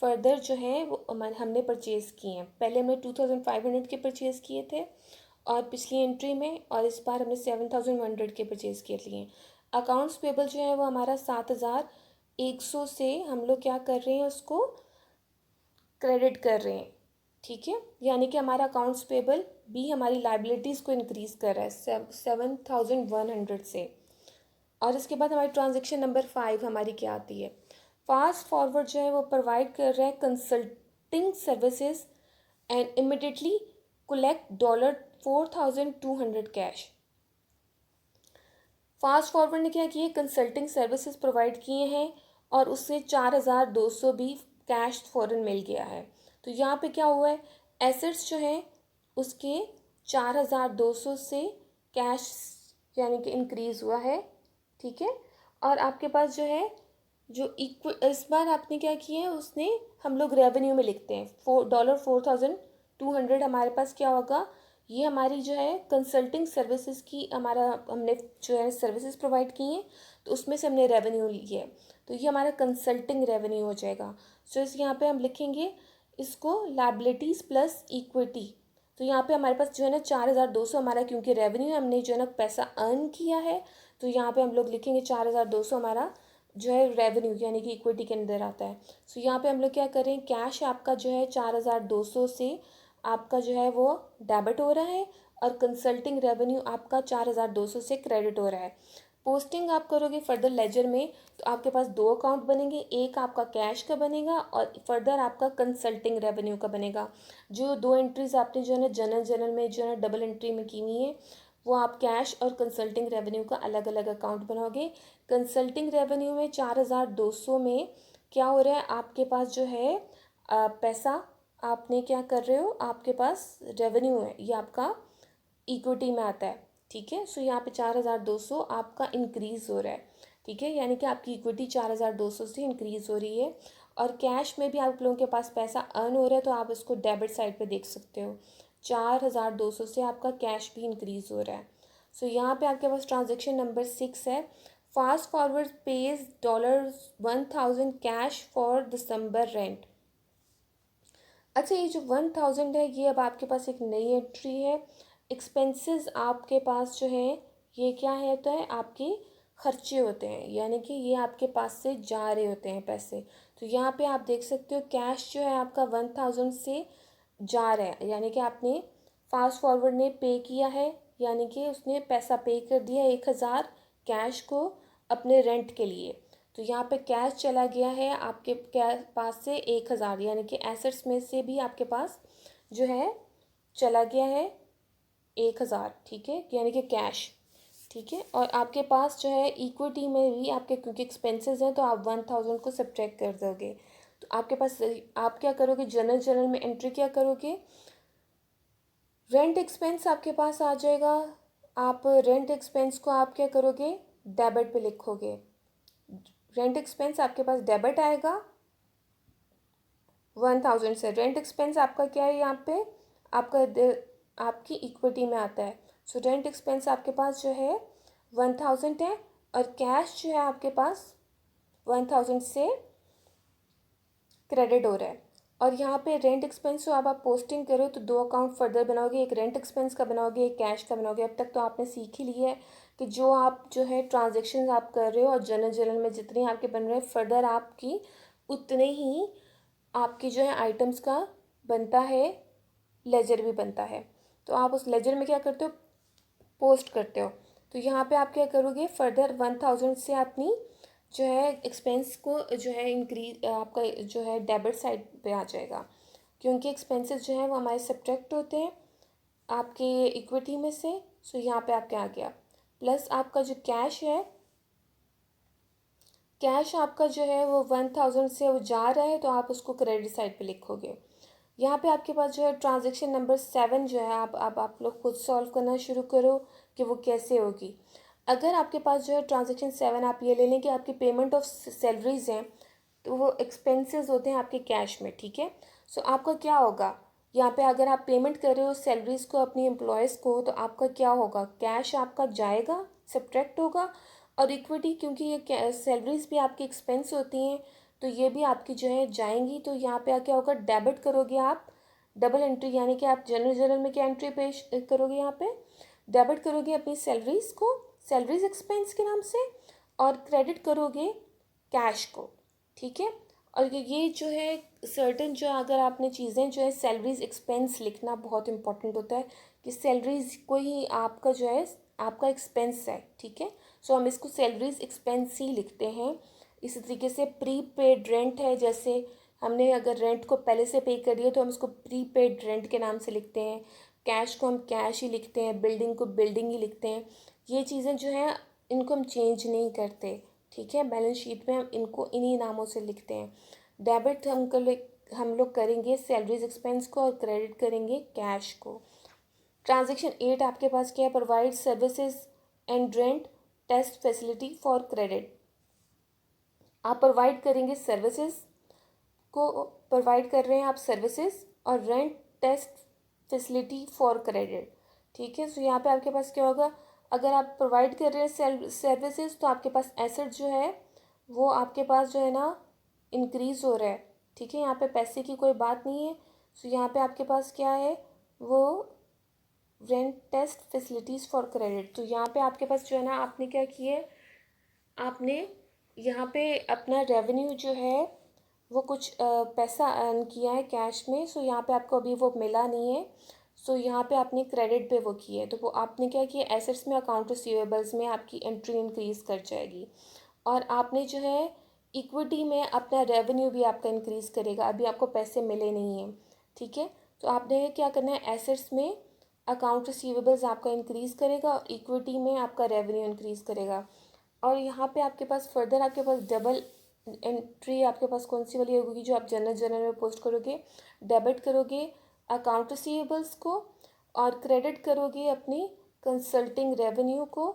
फर्दर जो है वो हमने परचेज़ किए हैं। पहले हमने 2,500 के परचेज़ किए थे और पिछली एंट्री में, और इस बार हमने 7,100 के परचेज़ किए लिए। अकाउंट्स पेबल जो है वो हमारा 7,100 से हम लोग क्या कर रहे हैं, उसको क्रेडिट कर रहे हैं, ठीक है। यानी कि हमारा अकाउंट्स पेबल भी हमारी लाइबिलिटीज़ को इंक्रीज़ कर रहा है 7,100 से। और इसके बाद हमारी ट्रांजेक्शन नंबर 5 हमारी क्या आती है, फास्ट फॉरवर्ड जो है वो प्रोवाइड कर रहा है consulting services and immediately collect $4,200 cash. Fast forward ने क्या किया, कंसल्टिंग सर्विसेज प्रोवाइड किए हैं और उससे 4,200 भी कैश फ़ौरन मिल गया है। तो यहाँ पे क्या हुआ है, एसेट्स जो हैं उसके 4,200 से कैश यानी कि इंक्रीज़ हुआ है, ठीक है। और आपके पास जो है जो इस बार आपने क्या किया है, उसने हम लोग रेवेन्यू में लिखते हैं $4,200 हमारे पास क्या होगा, ये हमारी जो है कंसल्टिंग सर्विसेज की हमारा हमने जो है सर्विसेज प्रोवाइड की हैं, तो उसमें से हमने रेवेन्यू लिया है, तो ये हमारा कंसल्टिंग रेवेन्यू हो जाएगा। सो इस यहाँ पे हम लिखेंगे इसको लायबिलिटीज़ प्लस इक्विटी। तो यहाँ पे हमारे पास जो है ना 4,200 हमारा, क्योंकि रेवेन्यू हमने जो है ना पैसा अर्न किया है, तो यहाँ पे हम लोग लिखेंगे 4,200 हमारा जो है रेवेन्यू यानी कि इक्विटी के अंदर आता है। सो यहाँ पे हम लोग क्या करें, कैश आपका जो है 4,200 से आपका जो है वो डेबिट हो रहा है और कंसल्टिंग रेवेन्यू आपका 4,200 से क्रेडिट हो रहा है। पोस्टिंग आप करोगे फर्दर लेजर में तो आपके पास दो अकाउंट बनेंगे, एक आपका कैश का बनेगा और फर्दर आपका कंसल्टिंग रेवेन्यू का बनेगा। जो दो एंट्रीज आपने जो है ना जनरल में जो है ना डबल एंट्री में की हुई है, वो आप कैश और कंसल्टिंग रेवेन्यू का अलग अलग अकाउंट बनाओगे। कंसल्टिंग रेवेन्यू में 4,200 में क्या हो रहा है, आपके पास जो है पैसा आपने क्या कर रहे हो, आपके पास रेवेन्यू है ये आपका इक्विटी में आता है, ठीक है। सो यहाँ पे 4,200 आपका इंक्रीज़ हो रहा है, ठीक है, यानी कि आपकी इक्विटी 4,200 से इंक्रीज़ हो रही है। और कैश में भी आप लोगों के पास पैसा अर्न हो रहा है, तो आप इसको डेबिट साइड पे देख सकते हो, 4,200 से आपका कैश भी इंक्रीज़ हो रहा है। सो यहाँ पे आपके पास ट्रांजेक्शन नंबर 6 है, fast forward page $1,000 cash for December rent. अच्छा, ये जो 1,000 है ये अब आपके पास एक नई एंट्री है। एक्सपेंसेस आपके पास जो है ये क्या है, होता है आपके खर्चे होते हैं, यानी कि ये आपके पास से जा रहे होते हैं पैसे। तो यहाँ पे आप देख सकते हो कैश जो है आपका 1,000 से जा रहा है, यानी कि आपने फास्ट फॉरवर्ड ने पे किया है, यानी कि उसने पैसा पे कर दिया 1,000 कैश को अपने रेंट के लिए। तो यहाँ पे कैश चला गया है आपके पास से 1,000, यानी कि एसेट्स में से भी आपके पास जो है चला गया है 1,000, ठीक है, यानी कि कैश, ठीक है। और आपके पास जो है इक्विटी में भी आपके क्योंकि एक्सपेंसेस हैं तो आप 1,000 को सब्ट्रैक्ट कर दोगे। तो आपके पास आप क्या करोगे, जनरल में एंट्री क्या करोगे, रेंट एक्सपेंस आपके पास आ जाएगा। आप रेंट एक्सपेंस को आप क्या करोगे, डेबिट पे लिखोगे। रेंट एक्सपेंस आपके पास डेबिट आएगा 1,000 से। रेंट एक्सपेंस आपका क्या है, यहाँ पे आपका आपकी इक्विटी में आता है। सो रेंट एक्सपेंस आपके पास जो है 1,000 है और कैश जो है आपके पास 1,000 से क्रेडिट हो रहा है। और यहाँ पे रेंट एक्सपेंस जो अब आप पोस्टिंग करो तो दो अकाउंट फर्दर बनाओगे, एक रेंट एक्सपेंस का बनाओगे, एक कैश का बनाओगे। अब तक तो आपने सीख ही लिया है कि जो आप जो है ट्रांजेक्शन आप कर रहे हो और जनरल में जितने आपके बन रहे हैं फर्दर आपकी उतने ही आपकी जो है आइटम्स का बनता है, लेजर भी बनता है। तो आप उस लेजर में क्या करते हो, पोस्ट करते हो। तो यहाँ पे आप क्या करोगे, फर्दर 1,000 से अपनी जो है एक्सपेंस को जो है इंक्रीज आपका जो है डेबिट साइड पे आ जाएगा, क्योंकि एक्सपेंसेस जो है वो हमारे सब्ट्रैक्ट होते हैं आपके इक्विटी में से। सो यहाँ पे आपके आ गया, प्लस आपका जो कैश है कैश आपका जो है वो 1000 से वो जा रहा है तो आप उसको क्रेडिट साइड पे लिखोगे। यहाँ पे आपके पास जो है ट्रांजैक्शन नंबर 7 जो है आप लोग खुद सॉल्व करना शुरू करो कि वो कैसे होगी। अगर आपके पास जो है ट्रांजैक्शन 7 आप ये ले लें कि आपकी पेमेंट ऑफ सैलरीज हैं, तो वो एक्सपेंसेस होते हैं आपके कैश में, ठीक है। सो आपका क्या होगा, यहाँ पे अगर आप पेमेंट कर रहे हो सैलरीज को अपनी एम्प्लॉयज़ को, तो आपका क्या होगा, कैश आपका जाएगा, सब्ट्रैक्ट होगा। और इक्विटी, क्योंकि ये सैलरीज भी आपकी एक्सपेंस होती हैं, तो ये भी आपकी जो है जाएंगी। तो यहाँ पे क्या होगा, डेबिट करोगे आप, डबल एंट्री, यानी कि आप जनरल में क्या एंट्री पेश करोगे, यहाँ पे डेबिट करोगे अपनी सैलरीज को, सैलरीज एक्सपेंस के नाम से, और क्रेडिट करोगे कैश को, ठीक है। और ये जो है सर्टेन जो अगर आपने चीज़ें जो है सैलरीज एक्सपेंस लिखना बहुत इंपॉर्टेंट होता है कि सैलरीज को ही आपका जो है आपका एक्सपेंस है, ठीक है। सो हम इसको सैलरीज एक्सपेंस ही लिखते हैं। इसी तरीके से प्री पेड रेंट है, जैसे हमने अगर रेंट को पहले से पे कर दिया तो हम इसको प्री पेड रेंट के नाम से लिखते हैं। कैश को हम कैश ही लिखते हैं, बिल्डिंग को बिल्डिंग ही लिखते हैं। ये चीज़ें जो हैं इनको हम चेंज नहीं करते, ठीक है। बैलेंस शीट में हम इनको इन्हीं नामों से लिखते हैं। डेबिट हम लोग करेंगे सैलरीज एक्सपेंस को और क्रेडिट करेंगे कैश को। ट्रांजैक्शन 8 आपके पास क्या है, provide services and rent test facility for credit. आप प्रोवाइड करेंगे सर्विसेज को, प्रोवाइड कर रहे हैं आप सर्विसेज, और rent test facility for credit, ठीक है। सो यहाँ पे आपके पास क्या होगा, अगर आप प्रोवाइड कर रहे हैं सर्विसेज तो आपके पास एसेट जो है वो आपके पास जो है ना इंक्रीज हो रहा है, ठीक है। यहाँ पे पैसे की कोई बात नहीं है। सो यहाँ पे आपके पास क्या है, वो rent test facilities for credit. तो यहाँ पे आपके पास जो है ना, आपने क्या किया, आपने यहाँ पे अपना रेवेन्यू जो है वो कुछ पैसा अर्न किया है कैश में। सो यहाँ पे आपको अभी वो मिला नहीं है, सो यहाँ पे आपने क्रेडिट पे वो किया है। तो वो आपने क्या किया, एसेट्स में अकाउंट रिसीवेबल्स में आपकी एंट्री इंक्रीज़ कर जाएगी। और आपने जो है इक्विटी में अपना रेवेन्यू भी आपका इंक्रीज़ करेगा, अभी आपको पैसे मिले नहीं हैं, ठीक है। तो आपने क्या करना है, एसेट्स में अकाउंट रिसीवेबल्स आपका इंक्रीज़ करेगा और इक्विटी में आपका रेवेन्यू इंक्रीज़ करेगा। और यहाँ पे आपके पास फर्दर आपके पास डबल एंट्री आपके पास कौन सी वाली होगी, जो आप जनरल में पोस्ट करोगे, डेबिट करोगे अकाउंट रिसीवेबल्स को और क्रेडिट करोगे अपनी कंसल्टिंग रेवेन्यू को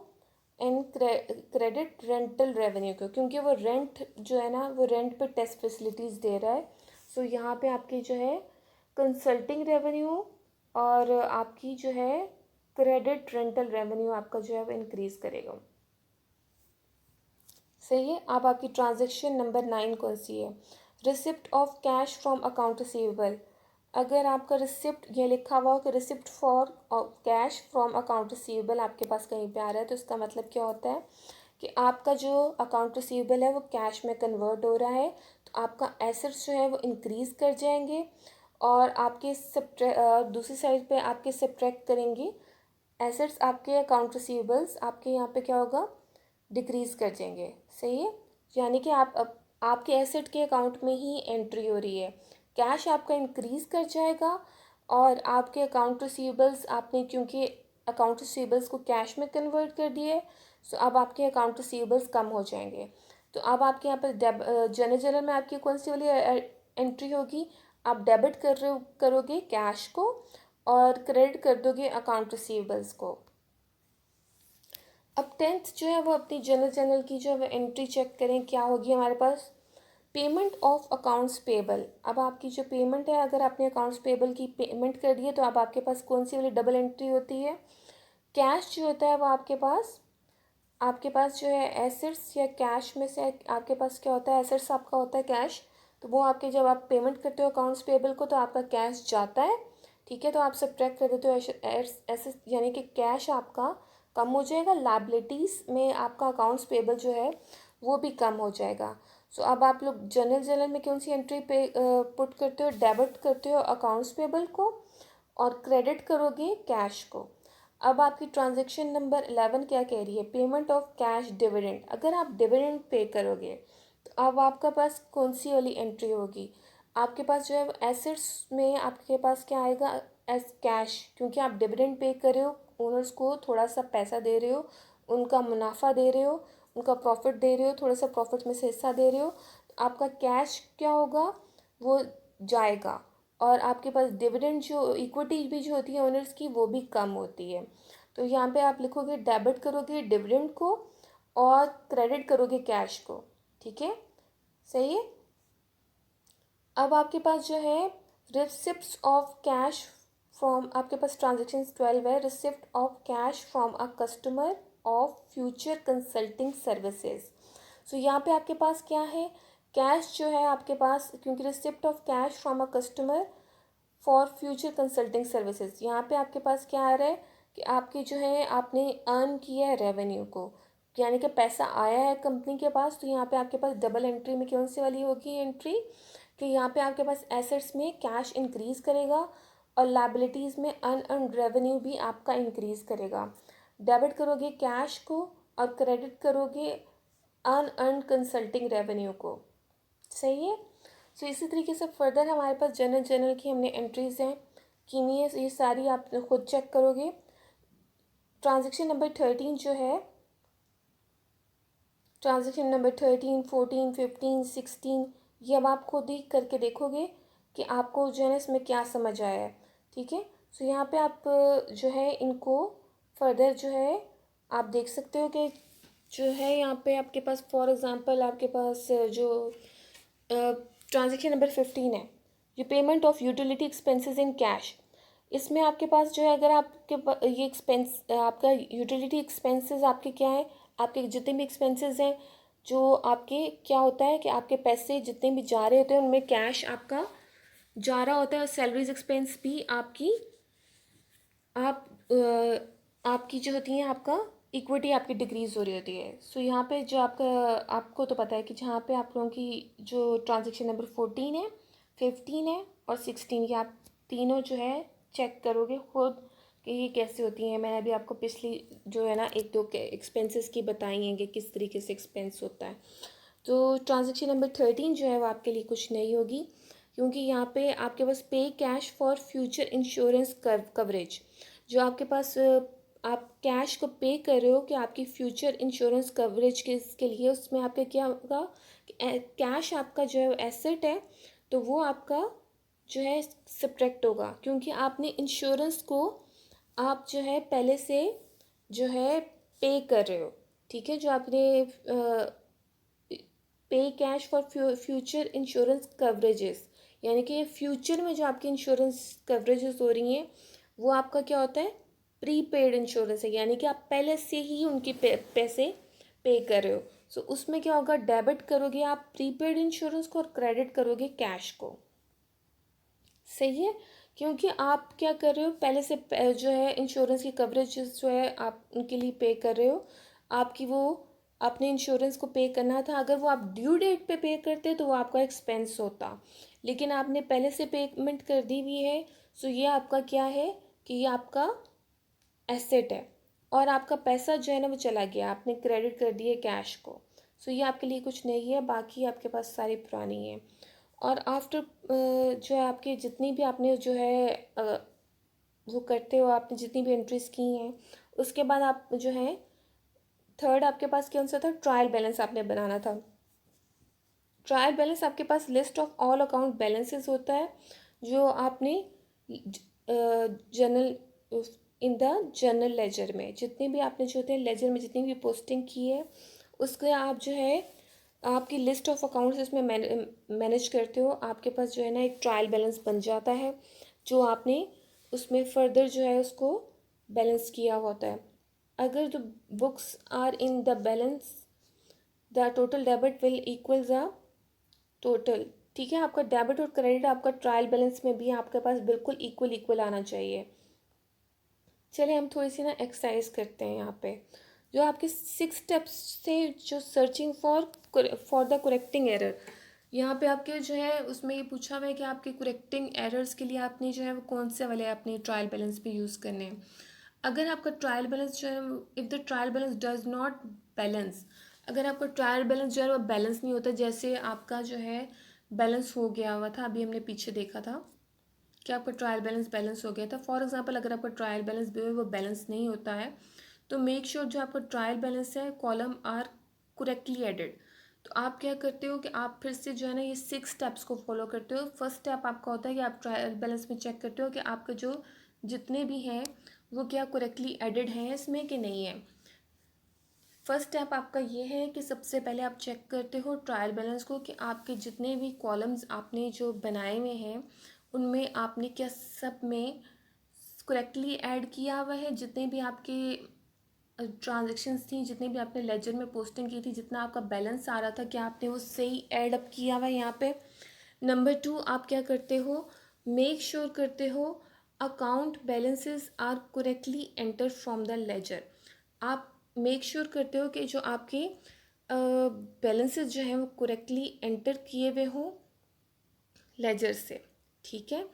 एंड क्रेडिट रेंटल रेवेन्यू को, क्योंकि वो रेंट जो है ना वो रेंट पे टेस्ट फैसिलिटीज़ दे रहा है। सो यहाँ पे आपकी जो है कंसल्टिंग रेवेन्यू और आपकी जो है क्रेडिट रेंटल रेवेन्यू आपका जो है वो इंक्रीज़ करेगा, सही है। अब आपकी ट्रांजैक्शन नंबर 9 कौन सी है, receipt of cash from account receivable. अगर आपका रिसिप्ट ये लिखा हुआ हो कि receipt for cash from account receivable आपके पास कहीं पे आ रहा है, तो इसका मतलब क्या होता है कि आपका जो अकाउंट रिसीवेबल है वो कैश में कन्वर्ट हो रहा है, तो आपका एसेट्स जो है वो इंक्रीज़ कर जाएंगे। और आपके दूसरी साइड पे आपके सब्ट्रैक्ट करेंगे एसेट्स, आपके अकाउंट रिसीवेबल्स आपके यहाँ पे क्या होगा, डिक्रीज़ कर जाएंगे, सही है। यानी कि आप अब आपके एसेट के अकाउंट में ही एंट्री हो रही है, कैश आपका इंक्रीज़ कर जाएगा और आपके अकाउंट रिसीवेबल्स आपने क्योंकि अकाउंट रिसीवेबल्स को कैश में कन्वर्ट कर दिए, सो अब आपके अकाउंट रिसीवेबल्स कम हो जाएंगे। तो अब आपके यहाँ पर जनरल में आपकी कौन सी वाली एंट्री होगी, आप डेबिट करोगे कैश को और क्रेडिट कर दोगे अकाउंट रिसीवेबल्स को। अब 10th जो है वो अपनी जनरल की जो है एंट्री चेक करें क्या होगी हमारे पास, पेमेंट ऑफ अकाउंट्स पेबल। अब आपकी जो पेमेंट है, अगर आपने अकाउंट्स पेबल की पेमेंट कर दी है तो अब आपके पास कौन सी वाली डबल एंट्री होती है, कैश जो होता है वो आपके पास जो है एसेट्स या कैश में से आपके पास क्या होता है, एसेट्स आपका होता है कैश, तो वो आपके जब आप पेमेंट करते हो अकाउंट्स पेबल को तो आपका कैश जाता है, ठीक है। तो आप सब्ट्रैक्ट कर देते हो एसेट्स, यानी कि कैश आपका कम हो जाएगा, लाइबिलिटीज़ में आपका अकाउंट्स पेबल जो है वो भी कम हो जाएगा। सो अब आप लोग जनरल में कौन सी एंट्री पे पुट करते हो, डेबिट करते हो अकाउंट्स पेबल को और क्रेडिट करोगे कैश को। अब आपकी ट्रांजैक्शन नंबर 11 क्या कह रही है, पेमेंट ऑफ कैश डिविडेंड। अगर आप डिविडेंड पे करोगे तो अब आपका पास कौन सी वाली एंट्री होगी, आपके पास जो है एसेट्स में आपके पास क्या आएगा, एज कैश, क्योंकि आप डिविडेंड पे कर रहे हो, ओनर्स को थोड़ा सा पैसा दे रहे हो, उनका मुनाफा दे रहे हो, उनका प्रॉफिट दे रहे हो, थोड़ा सा प्रॉफिट में से हिस्सा दे रहे हो, तो आपका कैश क्या होगा, वो जाएगा। और आपके पास डिविडेंड जो इक्विटी भी जो होती है ओनर्स की, वो भी कम होती है। तो यहाँ पे आप लिखोगे डेबिट करोगे डिविडेंड को और क्रेडिट करोगे कैश को। ठीक है, सही है। अब आपके पास जो है रिसिप्ट्स ऑफ कैश फ्रॉम, आपके पास ट्रांजेक्शन 12 है, receipt of cash from a customer of future consulting services. So यहाँ पे आपके पास क्या है, कैश जो है आपके पास, क्योंकि receipt of cash from a customer for future consulting services, यहाँ पे आपके पास क्या आ रहा है कि आपके जो है आपने अर्न किया है रेवेन्यू को, यानी कि पैसा आया है कंपनी के पास। तो यहाँ पे आपके पास डबल एंट्री में कौन सी वाली होगी एंट्री, कि यहाँ पे आपके पास एसेट्स में कैश इंक्रीज करेगा और लाइबिलिटीज़ में अनअर्न रेवेन्यू भी आपका इंक्रीज करेगा। डेबिट करोगे कैश को और क्रेडिट करोगे अनअर्न कंसल्टिंग रेवेन्यू को। सही है। सो इसी तरीके से फर्दर हमारे पास जनरल की हमने एंट्रीज हैं की नहीं है, ये सारी आप खुद चेक करोगे। ट्रांजेक्शन नंबर 13 जो है, ट्रांजेक्शन नंबर 13, 14, 15, 16, ये अब आप खुद ही करके देखोगे कि आपको जो है ना इसमें क्या समझ आया है। ठीक है, सो यहाँ पे आप जो है इनको फर्दर जो है आप देख सकते हो कि जो है यहाँ पे आपके पास फॉर एग्ज़ाम्पल आपके पास जो ट्रांजेक्शन नंबर 15 है, ये payment of utility expenses in cash. इसमें आपके पास जो है अगर आपके ये एक्सपेंस आपका यूटिलिटी एक्सपेंसेस आपके क्या है, आपके जितने भी एक्सपेंसेस हैं जो आपके क्या होता है कि आपके पैसे जितने भी जा रहे होते हैं उनमें कैश आपका जा रहा होता है, और सैलरीज एक्सपेंस भी आपकी आप आपकी जो होती है आपका इक्विटी आपकी डिक्रीज़ हो रही होती है। सो यहाँ पे जो आपका आपको तो पता है कि जहाँ पे आप लोगों की जो ट्रांजेक्शन नंबर 14 है, 15 है और 16, ये आप तीनों जो है चेक करोगे खुद कि ये कैसे होती हैं। मैंने अभी आपको पिछली जो है ना एक दो एक्सपेंसेस की बताई हैं कि किस तरीके से एक्सपेंस होता है। तो ट्रांजेक्शन नंबर 13 जो है वो आपके लिए कुछ नहीं होगी, क्योंकि यहाँ पे आपके पास पे cash for future insurance coverage, जो आपके पास आप कैश को पे कर रहे हो कि आपकी फ्यूचर इंश्योरेंस कवरेज के लिए, उसमें आपका क्या होगा कि कैश आपका जो है एसेट है, तो वो आपका जो है सब्ट्रैक्ट होगा, क्योंकि आपने इंश्योरेंस को आप जो है पहले से जो है पे कर रहे हो। ठीक है, जो आपने पे cash for future insurance coverages, यानी कि फ्यूचर में जो आपकी इंश्योरेंस कवरेजेस हो रही हैं वो आपका क्या होता है, प्रीपेड इंश्योरेंस है, यानी कि आप पहले से ही उनके पैसे पे कर रहे हो। सो उसमें क्या होगा, डेबिट करोगे आप प्रीपेड इंश्योरेंस को और क्रेडिट करोगे कैश को। सही है, क्योंकि आप क्या कर रहे हो पहले से जो है इंश्योरेंस की कवरेज जो है आप उनके लिए पे कर रहे हो, आपकी वो आपने इंश्योरेंस को पे करना था। अगर वो आप ड्यू डेट पे करते तो वो आपका एक्सपेंस होता, लेकिन आपने पहले से पेमेंट कर दी हुई है। सो ये आपका क्या है कि ये आपका एसेट है और आपका पैसा जो है ना वो चला गया, आपने क्रेडिट कर दिए कैश को। सो ये आपके लिए कुछ नहीं है, बाकी आपके पास सारी पुरानी है। और आफ्टर जो है आपके जितनी भी आपने जो है वो करते हो, आपने जितनी भी एंट्रीज की हैं, उसके बाद आप जो है थर्ड आपके पास कौन सा था, ट्रायल बैलेंस आपने बनाना था। ट्रायल बैलेंस आपके पास list of all account balances होता है, जो आपने general in the general ledger में जितने भी आपने जो होते हैं लेजर में जितनी भी पोस्टिंग की है, उसके आप जो है आपकी लिस्ट ऑफ अकाउंट्स इसमें मैनेज करते हो। आपके पास जो है ना एक ट्रायल बैलेंस बन जाता है, जो आपने उसमें फर्दर जो है उसको बैलेंस किया होता है। अगर the books are in the balance, the total debit will equal the total. ठीक है, आपका डेबिट और क्रेडिट आपका ट्रायल बैलेंस में भी आपके पास बिल्कुल इक्वल इक्वल आना चाहिए। चलिए हम थोड़ी सी ना एक्सरसाइज करते हैं यहाँ पे, जो आपके 6 स्टेप्स से जो searching for the correcting error, यहाँ पे आपके जो है उसमें ये पूछा हुआ है कि आपके करेक्टिंग एरर्स के लिए आपने जो है वो कौन से वाले अपने ट्रायल बैलेंस पे यूज़ करने हैं। अगर आपका ट्रायल बैलेंस जो है, if the trial balance does not balance, अगर आपका ट्रायल बैलेंस जो है वो बैलेंस नहीं होता, जैसे आपका जो है बैलेंस हो गया हुआ था, अभी हमने पीछे देखा था कि आपका ट्रायल बैलेंस हो गया था। फॉर एग्जांपल अगर आपका ट्रायल बैलेंस भी वो बैलेंस नहीं होता है, तो मेक श्योर जो आपका ट्रायल बैलेंस है कॉलम आर करेक्टली एडेड। तो आप क्या करते हो कि आप फिर से जो है ना ये 6 स्टेप्स को फॉलो करते हो। फर्स्ट स्टेप आपका होता है कि आप ट्रायल बैलेंस में चेक करते हो कि आपका जो जितने भी हैं वो क्या करेक्टली एडेड हैं इसमें कि नहीं है। फर्स्ट स्टेप आपका ये है कि सबसे पहले आप चेक करते हो ट्रायल बैलेंस को कि आपके जितने भी कॉलम्स आपने जो बनाए हुए हैं उनमें आपने क्या सब में करेक्टली ऐड किया हुआ है। जितने भी आपके ट्रांजेक्शन्स थी, जितने भी आपने लेजर में पोस्टिंग की थी, जितना आपका बैलेंस आ रहा था, क्या आपने वो सही ऐड अप किया हुआ है यहाँ पे। नंबर 2 आप क्या करते हो, मेक श्योर करते हो account balances are correctly enter from the ledger. आप मेक श्योर करते हो कि जो आपके बैलेंसेस जो हैं वो करेक्टली एंटर किए हुए हों लेजर से, ठीक है।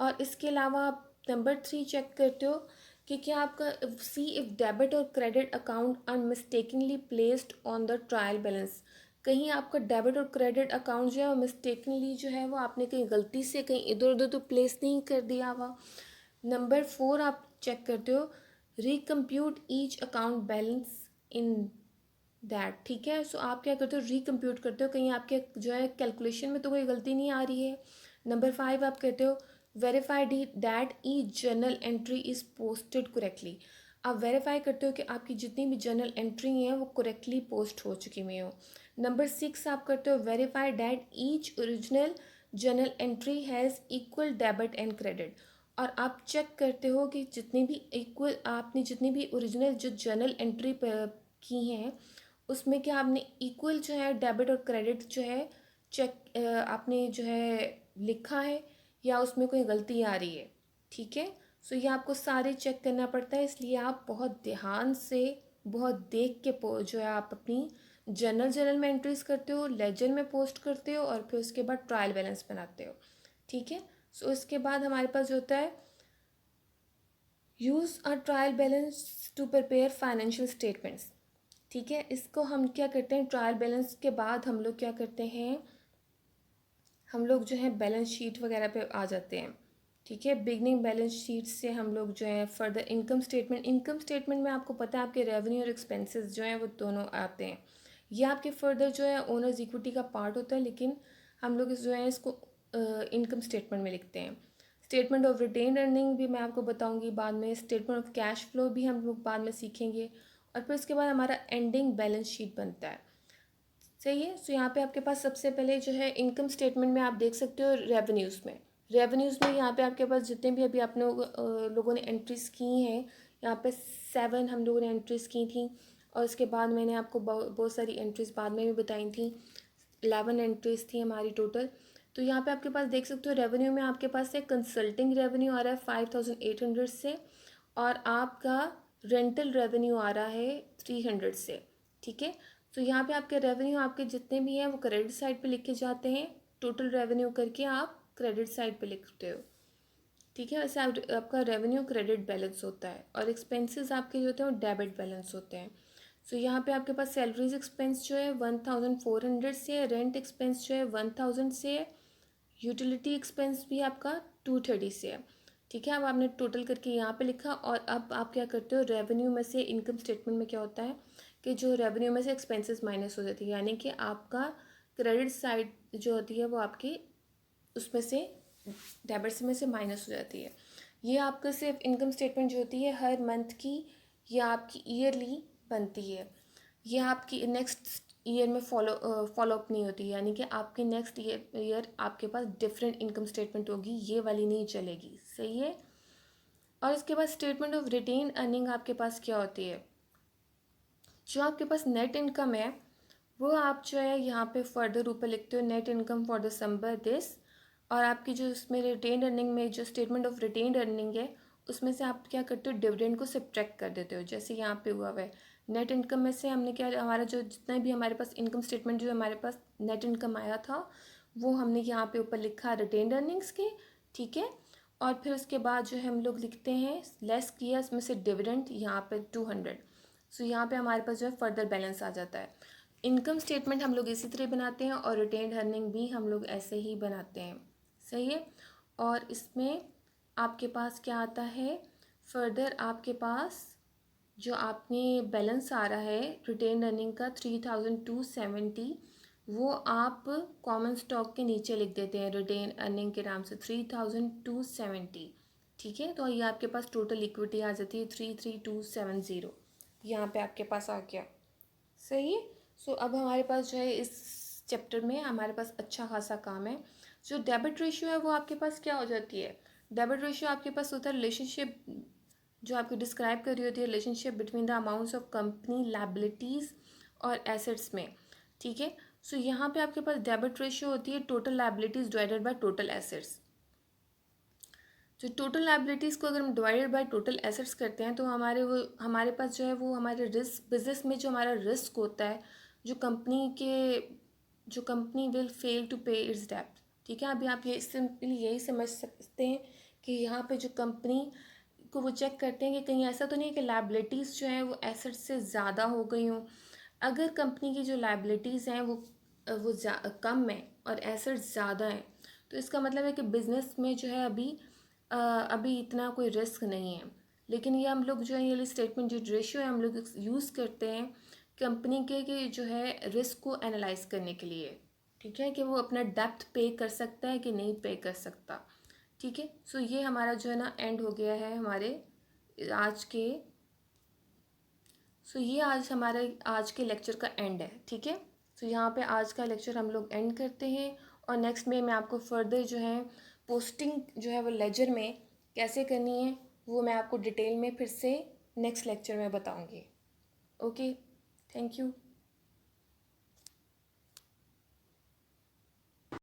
और इसके अलावा आप नंबर 3 चेक करते हो कि क्या आपका सी इफ डेबिट और credit account are mistakenly placed on the trial balance. कहीं आपका डेबिट और क्रेडिट अकाउंट जो है वो मिस्टेकनली जो है वो आपने कहीं गलती से कहीं इधर उधर तो प्लेस नहीं कर दिया हुआ। नंबर 4 आप चेक करते हो recompute each account balance in that, ठीक है। सो आप क्या करते हो रिकम्प्यूट करते हो कहीं आपके जो है कैलकुलेशन में तो कोई गलती नहीं आ रही है। नंबर 5 आप कहते हो verify that each journal entry is posted correctly. आप वेरीफाई करते हो कि आपकी जितनी भी जर्नल एंट्री हैं वो करेक्टली पोस्ट हो चुकी हुई हो। नंबर 6 आप करते हो verify that each original journal entry has equal debit and credit. और आप चेक करते हो कि जितनी भी इक्वल आपने जितनी भी ओरिजिनल जो जर्नल एंट्री की हैं उसमें क्या आपने इक्वल जो है डेबिट और क्रेडिट जो है चेक आपने जो है लिखा है या उसमें कोई गलती आ रही है, ठीक है। सो ये आपको सारे चेक करना पड़ता है, इसलिए आप बहुत ध्यान से बहुत देख के जो है आप अपनी जर्नल में एंट्रीज करते हो, लेजर में पोस्ट करते हो और फिर उसके बाद ट्रायल बैलेंस बनाते हो, ठीक है। सो इसके बाद हमारे पास जो होता है use a trial balance to prepare financial statements, ठीक है। इसको हम क्या करते हैं ट्रायल बैलेंस के बाद हम लोग क्या करते हैं, हम लोग जो है बैलेंस शीट वगैरह पे आ जाते हैं, ठीक है। बिगनिंग बैलेंस शीट से हम लोग जो है फर्दर इनकम स्टेटमेंट में आपको पता है आपके रेवेन्यू और एक्सपेंसेस जो हैं वो दोनों आते हैं। ये आपके फर्दर जो है ओनर्स इक्विटी का पार्ट होता है, लेकिन हम लोग जो है इसको इनकम स्टेटमेंट में लिखते हैं। स्टेटमेंट ऑफ रिटेन अर्निंग भी मैं आपको बताऊंगी बाद में, स्टेटमेंट ऑफ कैश फ्लो भी हम लोग बाद में सीखेंगे। और फिर उसके बाद हमारा एंडिंग बैलेंस शीट बनता है, सही है। सो यहाँ पे आपके पास सबसे पहले जो है इनकम स्टेटमेंट में आप देख सकते हो रेवेन्यूज़ में यहाँ पे आपके पास जितने भी अभी आप लोगों ने एंट्रीज की हैं, यहाँ पे 7 हम लोगों ने एंट्रीज की थी और इसके बाद मैंने आपको बहुत सारी एंट्रीज बाद में भी बताई थी, 11 एंट्रीज थी हमारी टोटल। तो यहाँ पे आपके पास देख सकते हो रेवेन्यू में आपके पास से कंसल्टिंग रेवेन्यू आ रहा है 5800 से और आपका रेंटल रेवेन्यू आ रहा है 300 से, ठीक है। तो यहाँ पे आपके रेवेन्यू आपके जितने भी हैं वो क्रेडिट साइड पे लिखे जाते हैं, टोटल रेवेन्यू करके आप क्रेडिट साइड पे लिखते हो, ठीक है। वैसे आपका रेवेन्यू क्रेडिट बैलेंस होता है और एक्सपेंसेस आपके जो होते हैं वो डेबिट बैलेंस होते हैं। सो यहाँ पे आपके पास सैलरीज एक्सपेंस जो है 1400 से है, रेंट एक्सपेंस जो है 1000 से है, यूटिलिटी एक्सपेंस भी आपका 230 से है, ठीक है। अब आपने टोटल करके यहाँ पे लिखा और अब आप क्या करते हो रेवेन्यू में से इनकम स्टेटमेंट में क्या होता है कि जो रेवेन्यू में से एक्सपेंसेस माइनस हो जाती है, यानी कि आपका क्रेडिट साइड जो होती है वो आपकी उसमें से डेबिट में से माइनस हो जाती है। ये आपका सिर्फ इनकम स्टेटमेंट जो होती है हर मंथ की या आपकी ईयरली बनती है, ये आपकी नेक्स्ट ईयर में फॉलो अप नहीं होती, यानी कि आपके नेक्स्ट ईयर आपके पास डिफरेंट इनकम स्टेटमेंट होगी, ये वाली नहीं चलेगी, सही है। और इसके बाद स्टेटमेंट ऑफ रिटेन अर्निंग आपके पास क्या होती है, जो आपके पास नेट इनकम है वो आप जो है यहाँ पे फर्दर ऊपर लिखते हो net income for December this, और आपकी जो इसमें रिटेन अर्निंग में जो स्टेटमेंट ऑफ रिटेन अर्निंग है उसमें से आप क्या करते हो डिविडेंड को सब्ट्रैक्ट कर देते हो, जैसे यहाँ पे हुआ है नेट इनकम में से हमने क्या हमारा जो जितना भी हमारे पास इनकम स्टेटमेंट जो हमारे पास नेट इनकम आया था वो हमने यहाँ पे ऊपर लिखा रिटेन अर्निंग्स के, ठीक है। और फिर उसके बाद जो है हम लोग लिखते हैं लेस किया इसमें से डिविडेंड यहाँ पे 200। सो यहाँ पे हमारे पास जो है फर्दर बैलेंस आ जाता है। इनकम स्टेटमेंट हम लोग इसी तरह बनाते हैं और रिटेन अर्निंग भी हम लोग ऐसे ही बनाते हैं, सही है। और इसमें आपके पास क्या आता है फर्दर आपके पास जो आपने बैलेंस आ रहा है रिटेन अर्निंग का 3270, वो आप कॉमन स्टॉक के नीचे लिख देते हैं रिटेन अर्निंग के नाम से 3270। ठीक है, तो ये आपके पास टोटल इक्विटी आ जाती है 33270, यहाँ पे आपके पास आ गया। सही है। सो अब हमारे पास जो है इस चैप्टर में हमारे पास अच्छा खासा काम है। जो डेबिट रेशियो है वो आपके पास क्या हो जाती है? डेबिट रेशियो आपके पास होता है रिलेशनशिप जो आपको डिस्क्राइब कर रही होती है, relationship between the amounts of company liabilities और एसेट्स में। ठीक है, सो यहाँ पे आपके पास डेबिट रेशियो होती है total liabilities divided by total assets. जो टोटल लायबिलिटीज़ को अगर हम डिवाइडेड बाय टोटल एसेट्स करते हैं तो हमारे पास जो है वो हमारे रिस्क बिजनेस में जो हमारा रिस्क होता है, जो कंपनी विल फेल टू पे इट्स डेब्ट। ठीक है, अभी आप ये सिंपली यही समझ सकते हैं कि यहाँ पे जो कंपनी को वो चेक करते हैं कि कहीं ऐसा तो नहीं है कि लायबिलिटीज़ जो हैं वो एसेट्स से ज़्यादा हो गई हों। अगर कंपनी की जो लायबिलिटीज़ हैं वो कम है और एसेट्स ज़्यादा हैं, तो इसका मतलब है कि बिज़नेस में जो है अभी इतना कोई रिस्क नहीं है। लेकिन ये हम लोग जो है ये स्टेटमेंट जो रेशियो है हम लोग यूज़ करते हैं कंपनी के जो है रिस्क को एनालाइज करने के लिए। ठीक है, कि वो अपना डेप्थ पे कर सकता है कि नहीं पे कर सकता। ठीक है, सो ये हमारा जो है ना एंड हो गया है हमारे आज के सो ये आज के लेक्चर का एंड है। ठीक है, सो यहाँ पे आज का लेक्चर हम लोग एंड करते हैं और नेक्स्ट में मैं आपको फर्दर जो है पोस्टिंग जो है वो लेजर में कैसे करनी है वो मैं आपको डिटेल में फिर से नेक्स्ट लेक्चर में बताऊँगी। Okay, thank you.